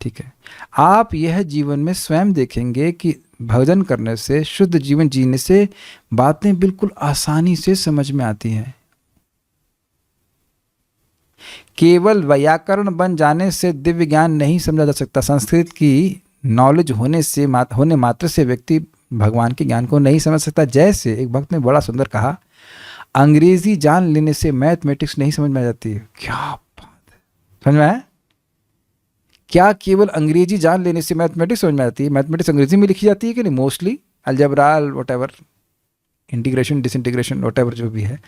ठीक है, आप यह जीवन में स्वयं देखेंगे कि भजन करने से, शुद्ध जीवन जीने से बातें बिल्कुल आसानी से समझ में आती हैं। केवल व्याकरण बन जाने से दिव्य ज्ञान नहीं समझा जा सकता। संस्कृत की नॉलेज होने मात्र से व्यक्ति भगवान के ज्ञान को नहीं समझ सकता। जैसे एक भक्त ने बड़ा सुंदर कहा, अंग्रेजी जान लेने से मैथमेटिक्स नहीं समझ में आ जाती है। क्या बात है, समझ में आया? क्या केवल अंग्रेजी जान लेने से मैथमेटिक्स समझ में आती है? मैथमेटिक्स अंग्रेजी में लिखी जाती है कि नहीं? Mostly algebra, whatever, integration disintegration whatever जो भी है।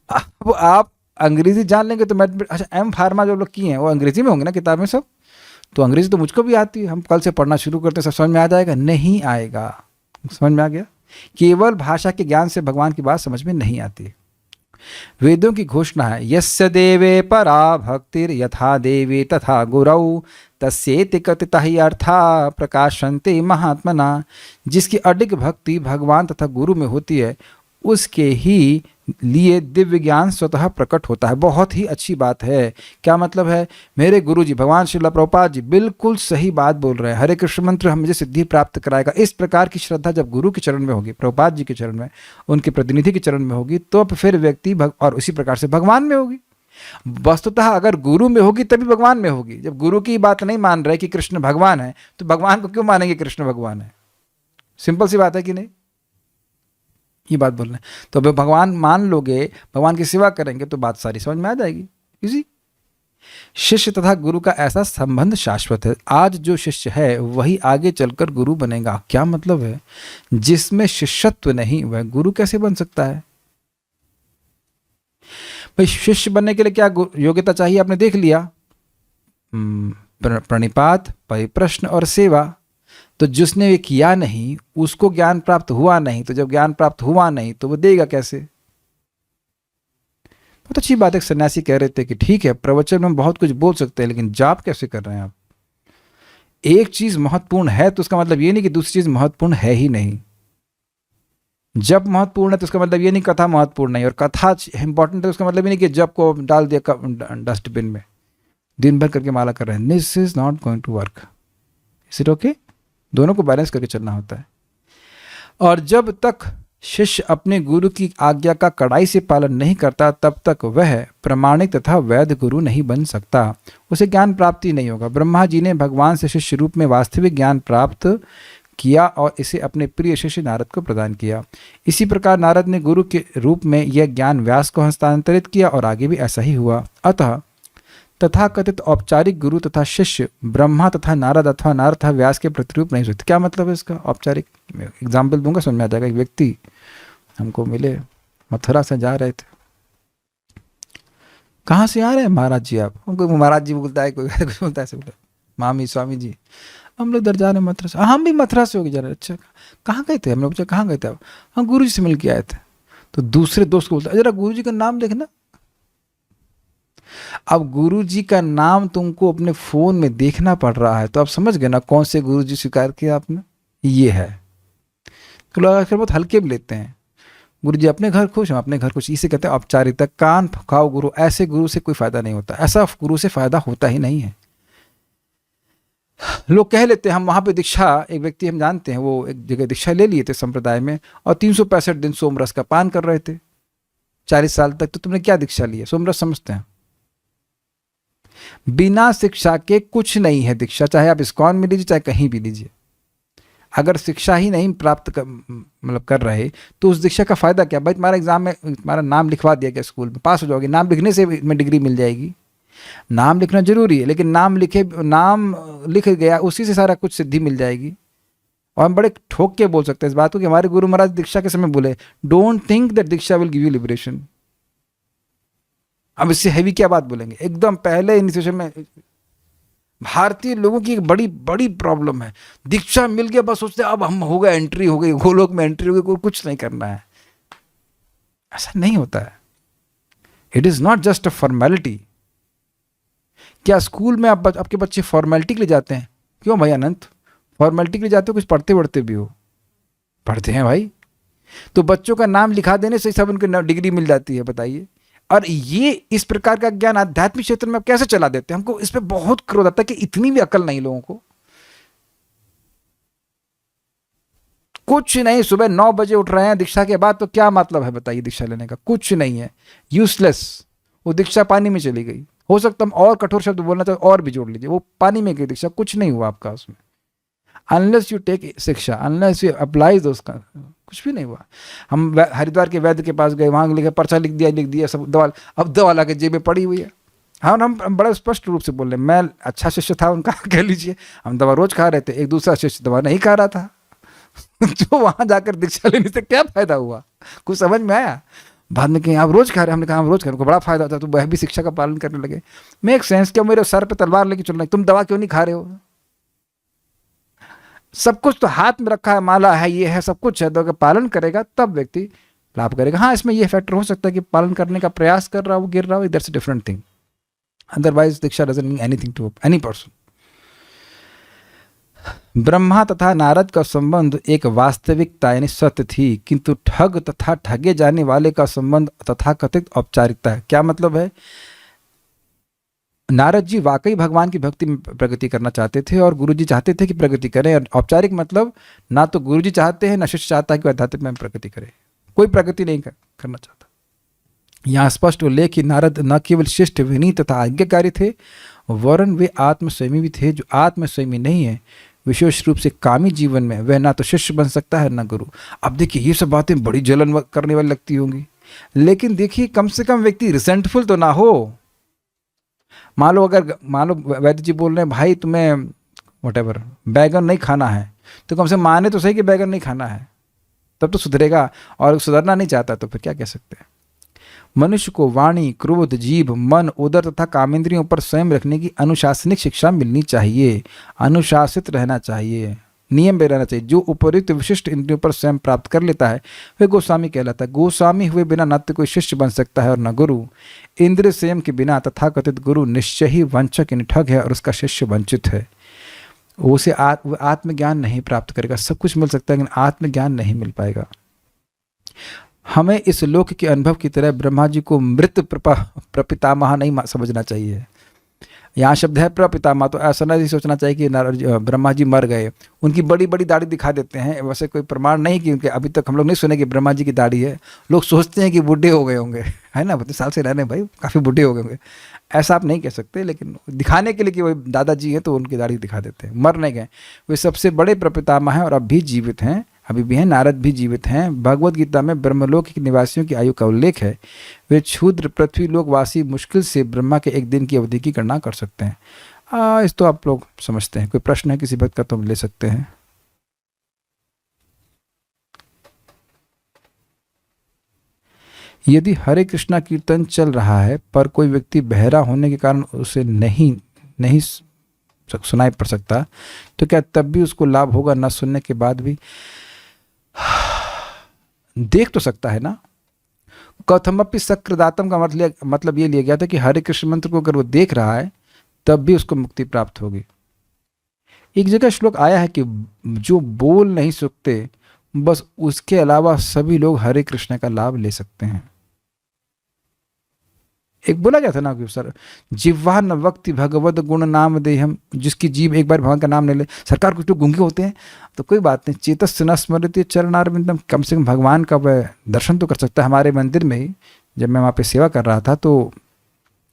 अब आप अंग्रेजी जान लेंगे तो मैथमेटिक्स, अच्छा एम फार्मा जो लोग किए हैं वो अंग्रेजी में होंगे ना किताब में सब, तो अंग्रेजी तो मुझको भी आती है, हम कल से पढ़ना शुरू करते सब समझ में आ जाएगा? नहीं आएगा। समझ में आ गया? केवल भाषा के ज्ञान से भगवान की बात समझ में नहीं आती। वेदों की घोषणा है, यस्य देवे परा भक्तिर यथा देवी तथा गुरौ तस्येति कथिता ही अर्था प्रकाशन्ते महात्मना। जिसकी अडिग भक्ति भगवान तथा गुरु में होती है उसके ही लिए दिव्य ज्ञान स्वतः प्रकट होता है। बहुत ही अच्छी बात है। क्या मतलब है? मेरे गुरु जी भगवान श्रील प्रभुपाद जी बिल्कुल सही बात बोल रहे हैं। हरे कृष्ण मंत्र हमें सिद्धि प्राप्त कराएगा। इस प्रकार की श्रद्धा जब गुरु के चरण में होगी, प्रभुपाद जी के चरण में, उनके प्रतिनिधि के चरण में होगी, तो फिर व्यक्ति और उसी प्रकार से भगवान में होगी। वस्तुतः अगर गुरु में होगी तभी भगवान में होगी। जब गुरु की बात नहीं मान रहे कि कृष्ण भगवान है तो भगवान को क्यों मानेंगे कृष्ण भगवान है? सिंपल सी बात है कि नहीं? ये बात बोल रहे हैं। तो अब भगवान मान लोगे, भगवान की सेवा करेंगे तो बात सारी समझ में आ जाएगी। इसी शिष्य तथा गुरु का ऐसा संबंध शाश्वत है। आज जो शिष्य है वही आगे चलकर गुरु बनेगा। क्या मतलब है? जिसमें शिष्यत्व नहीं वह गुरु कैसे बन सकता है? भाई शिष्य बनने के लिए क्या योग्यता चाहिए आपने देख लिया, प्रणिपात, परिप्रश्न और सेवा। तो जिसने ये किया नहीं उसको ज्ञान प्राप्त हुआ नहीं, तो जब ज्ञान प्राप्त हुआ नहीं तो वो देगा कैसे? बहुत अच्छी बात है। सन्यासी कह रहे थे कि ठीक है प्रवचन में बहुत कुछ बोल सकते हैं लेकिन जाप कैसे कर रहे हैं आप? एक चीज महत्वपूर्ण है तो उसका मतलब ये नहीं कि दूसरी चीज महत्वपूर्ण है ही नहीं। जप महत्वपूर्ण है तो उसका मतलब ये नहीं कथा महत्वपूर्ण नहीं, और कथा इंपॉर्टेंट है उसका मतलब ये नहीं कि जप को डाल दिया डस्टबिन में, दिन भर करके माला कर रहे हैं। This is not going to work. Is it okay? दोनों को बैलेंस करके चलना होता है। और जब तक शिष्य अपने गुरु की आज्ञा का कड़ाई से पालन नहीं करता तब तक वह प्रमाणिक तथा वैध गुरु नहीं बन सकता, उसे ज्ञान प्राप्ति नहीं होगा। ब्रह्मा जी ने भगवान से शिष्य रूप में वास्तविक ज्ञान प्राप्त किया और इसे अपने प्रिय शिष्य नारद को प्रदान किया। इसी प्रकार नारद ने गुरु के रूप में यह ज्ञान व्यास को हस्तांतरित किया और आगे भी ऐसा ही हुआ। अतः तथाकथित औपचारिक गुरु तथा शिष्य ब्रह्मा तथा नारद अथवा नारद तथा व्यास के प्रतिरूप नहीं सकते। क्या मतलब है इसका? औपचारिक एग्जाम्पल दूंगा, समझ में आ जाएगा। एक व्यक्ति हमको मिले, मथुरा से जा रहे थे। कहाँ से आ रहे हैं महाराज जी आप? हमको महाराज जी बोलता है, कोई कुछ बोलता है, ऐसे बोला मामी स्वामी जी हम लोग इधर जा रहे हैं मथुरा से। हम भी मथुरा से होके जा रहे हैं। अच्छा कहाँ गए थे? हम लोग पूछा कहाँ गए थे आप? हम गुरु जी से मिल के आए थे। तो दूसरे दोस्त को बोलता है जरा गुरु जी का नाम देखना। अब गुरु जी का नाम तुमको अपने फोन में देखना पड़ रहा है तो आप समझ गए ना कौन से गुरु जी स्वीकार किया आपने। ये है तो लोग आखिर बहुत हल्के भी लेते हैं। गुरु जी अपने घर खुश, हम अपने घर खुश, इसे कहते हैं औपचारिकता। कान फुकाओ गुरु, ऐसे गुरु से कोई फायदा नहीं होता। ऐसा गुरु से फायदा होता ही नहीं है। लोग कह लेते हैं हम वहां पे दीक्षा, एक व्यक्ति हम जानते हैं वो एक जगह दीक्षा ले लिए थे संप्रदाय में और 365 दिन सोमरस का पान कर रहे थे 40 साल तक। तो तुमने क्या दीक्षा ली है? सोमरस समझते हैं? बिना शिक्षा के कुछ नहीं है दीक्षा, चाहे आप इस्कॉन में लीजिए चाहे कहीं भी लीजिए। अगर शिक्षा ही नहीं प्राप्त कर रहे तो उस दीक्षा का फायदा क्या? भाई तुम्हारा एग्जाम में तुम्हारा नाम लिखवा दिया गया, स्कूल में पास हो जाओगे, नाम लिखने से में डिग्री मिल जाएगी। नाम लिखना जरूरी है लेकिन नाम लिख गया उसी से सारा कुछ सिद्धि मिल जाएगी। और हम बड़े ठोक के बोल सकते हैं इस बात को कि हमारे गुरु महाराज दीक्षा के समय बोले don't think that Diksha will give you liberation. अब इससे हैवी क्या बात बोलेंगे? एकदम पहले इनिशिएशन में भारतीय लोगों की एक बड़ी बड़ी प्रॉब्लम है, दीक्षा मिल गया बस सोचते अब हम हो गए, एंट्री हो गई, गोलोक में एंट्री हो गई, कोई कुछ नहीं करना है। ऐसा नहीं होता है। It is not just a formality. क्या स्कूल में आप आपके बच्चे फॉर्मेलिटी के लिए जाते हैं? क्यों भाई अनंत? फॉर्मेलिटी के लिए जाते हो? कुछ पढ़ते पढ़ते भी हो? पढ़ते हैं भाई। तो बच्चों का नाम लिखा देने से सब उनको डिग्री मिल जाती है, बताइए। और ये इस प्रकार का ज्ञान आध्यात्मिक क्षेत्र में आप कैसे चला देते हैं? हमको इस पे बहुत क्रोध आता है कि इतनी भी अकल नहीं लोगों को। कुछ नहीं, सुबह 9 बजे उठ रहे हैं दीक्षा के बाद, तो क्या मतलब है बताइए दीक्षा लेने का? कुछ नहीं है, यूजलेस। वो दीक्षा पानी में चली गई। हो सकता हम और कठोर शब्द बोलना चाहिए और भी जोड़ लीजिए, वो पानी में गई दीक्षा, कुछ नहीं हुआ आपका उसमें। अनलेस यू टेक शिक्षा, अनलेस यू अप्लाई दो, उसका कुछ भी नहीं हुआ। हम हरिद्वार के वैद्य के पास गए, वहाँ लिखा, पर्चा लिख दिया सब दवा, अब दवा ला के जेब में पड़ी हुई है। हाँ, हम बड़े स्पष्ट रूप से बोल रहे हैं। मैं अच्छा शिष्य था उनका, कह लीजिए। हम दवा रोज खा रहे थे, एक दूसरा शिष्य दवा नहीं खा रहा था। जो वहाँ जाकर दीक्षा लेने से क्या फायदा हुआ? कुछ समझ में आया? बाद में कहीं आप रोज खा रहे, हमने कहा हम रोज खा रहे, बड़ा फायदा होता है। तो वह भी शिक्षा का पालन करने लगे। Make sense. क्या मेरे सर पे तलवार लेके चल रहे, तुम दवा क्यों नहीं खा रहे हो? सब कुछ तो हाथ में रखा है, माला है, ये है, सब कुछ है। तो अगर पालन करेगा तब व्यक्ति लाभ करेगा। हाँ, इसमें ये फैक्टर हो सकता है कि पालन करने का प्रयास कर रहा हो, गिर रहा हो, that's a different thing. Otherwise diksha doesn't mean anything to any person. Brahma तथा नारद का संबंध एक वास्तविकता यानी सत्य थी, किंतु ठग तथा ठगे जाने वाले का संबंध तथाकथित औपचारिकता है। क्या मतलब है? नारद जी वाकई भगवान की भक्ति में प्रगति करना चाहते थे और गुरुजी चाहते थे कि प्रगति करें। और औपचारिक मतलब ना तो गुरुजी चाहते हैं ना शिष्य चाहता है कि आध्यात्मिक में प्रगति करे, कोई प्रगति नहीं करना चाहता। यहाँ स्पष्ट उल्लेख कि नारद न केवल शिष्ट, विनीत तथा आज्ञाकारी थे, वरन वे आत्मस्वयमी भी थे। जो आत्मस्वयमी नहीं है विशेष रूप से कामी जीवन में, वह ना तो शिष्य बन सकता है ना गुरु। अब देखिए ये सब बातें बड़ी जलन करने वाली लगती होंगी, लेकिन देखिए कम से कम व्यक्ति रिसेंटफुल तो ना हो। मान लो वैद्य जी बोल रहे हैं भाई तुम्हें व्हाटएवर बैगन नहीं खाना है, तो कम से माने तो सही कि बैगन नहीं खाना है, तब तो सुधरेगा। और सुधरना नहीं चाहता तो फिर क्या कह सकते हैं। मनुष्य को वाणी, क्रोध, जीभ, मन, उदर तथा कामेंद्रियों पर स्वयं रखने की अनुशासनिक शिक्षा मिलनी चाहिए। अनुशासित रहना चाहिए, नियम में रहना चाहिए। जो उपयुक्त विशिष्ट इंद्रियों पर स्वयं प्राप्त कर लेता है वह गोस्वामी कहलाता है। गोस्वामी हुए बिना न तो कोई शिष्य बन सकता है और न गुरु। इंद्रिय संयम के बिना तथाकथित गुरु निश्चय ही वंचक ठग है और उसका शिष्य वंचित है। उसे आत्मज्ञान नहीं प्राप्त करेगा। सब कुछ मिल सकता है लेकिन आत्मज्ञान नहीं मिल पाएगा। हमें इस लोक के अनुभव की तरह ब्रह्मा जी को मृत प्रपितामह नहीं समझना चाहिए। यहाँ शब्द है प्रपितामह, तो ऐसा नहीं सोचना चाहिए कि ब्रह्मा जी मर गए, उनकी बड़ी बड़ी दाढ़ी दिखा देते हैं। वैसे कोई प्रमाण नहीं कि उनके, अभी तक हम लोग नहीं सुने कि ब्रह्मा जी की दाढ़ी है। लोग सोचते हैं कि बूढ़े हो गए होंगे, है ना, 32 साल से रहने भाई काफ़ी बूढ़े हो गए होंगे, ऐसा आप नहीं कह सकते। लेकिन दिखाने के लिए कि वही दादाजी हैं तो उनकी दाढ़ी दिखा देते हैं, मर नहीं गए। वे सबसे बड़े प्रपितामह हैं और अब भी जीवित हैं, अभी भी हैं। नारद भी जीवित हैं। भगवद गीता में ब्रह्मलोक के निवासियों की आयु का उल्लेख है। वे क्षुद्र पृथ्वी लोकवासी मुश्किल से ब्रह्मा के एक दिन की अवधि की गणना कर सकते हैं। इस तो आप लोग समझते हैं। कोई प्रश्न है किसी भक्त का तो हम ले सकते हैं। यदि हरे कृष्णा कीर्तन चल रहा है पर कोई व्यक्ति बहरा होने के कारण उसे नहीं सुनाई पड़ सकता, तो क्या तब भी उसको लाभ होगा न सुनने के बाद भी? देख तो सकता है ना। कथमपि सक्र-दातम का मतलब ये लिया गया था कि हरे कृष्ण मंत्र को अगर वो देख रहा है तब भी उसको मुक्ति प्राप्त होगी। एक जगह श्लोक आया है कि जो बोल नहीं सकते बस उसके अलावा सभी लोग हरे कृष्ण का लाभ ले सकते हैं। एक बोला गया था ना कि सर जिह्वा न वक्ति भगवद गुण नाम देहम, जिसकी जीभ एक बार भगवान का नाम नहीं ले। सरकार कुछ लोग गूंगे होते हैं तो कोई बात नहीं, चेतस्य न स्मरति चरणारविंदम, कम से कम भगवान का वह दर्शन तो कर सकता है। हमारे मंदिर में ही जब मैं वहाँ पे सेवा कर रहा था तो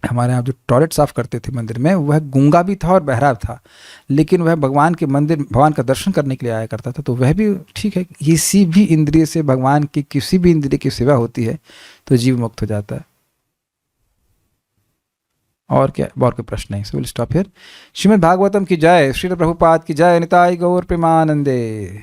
हमारे यहाँ जो टॉयलेट साफ करते थे मंदिर में, वह गूंगा भी था और बहरा था, लेकिन वह भगवान के मंदिर भगवान का दर्शन करने के लिए आया करता था। तो वह भी ठीक है, किसी भी इंद्रिय से भगवान की किसी भी इंद्रिय की सेवा होती है तो जीव मुक्त हो जाता है। और क्या, और कोई प्रश्न नहीं। So will stop here. Shrimad Bhagavatam की जय, श्रील प्रभुपाद की जय, निताई गौर प्रेमानंदे।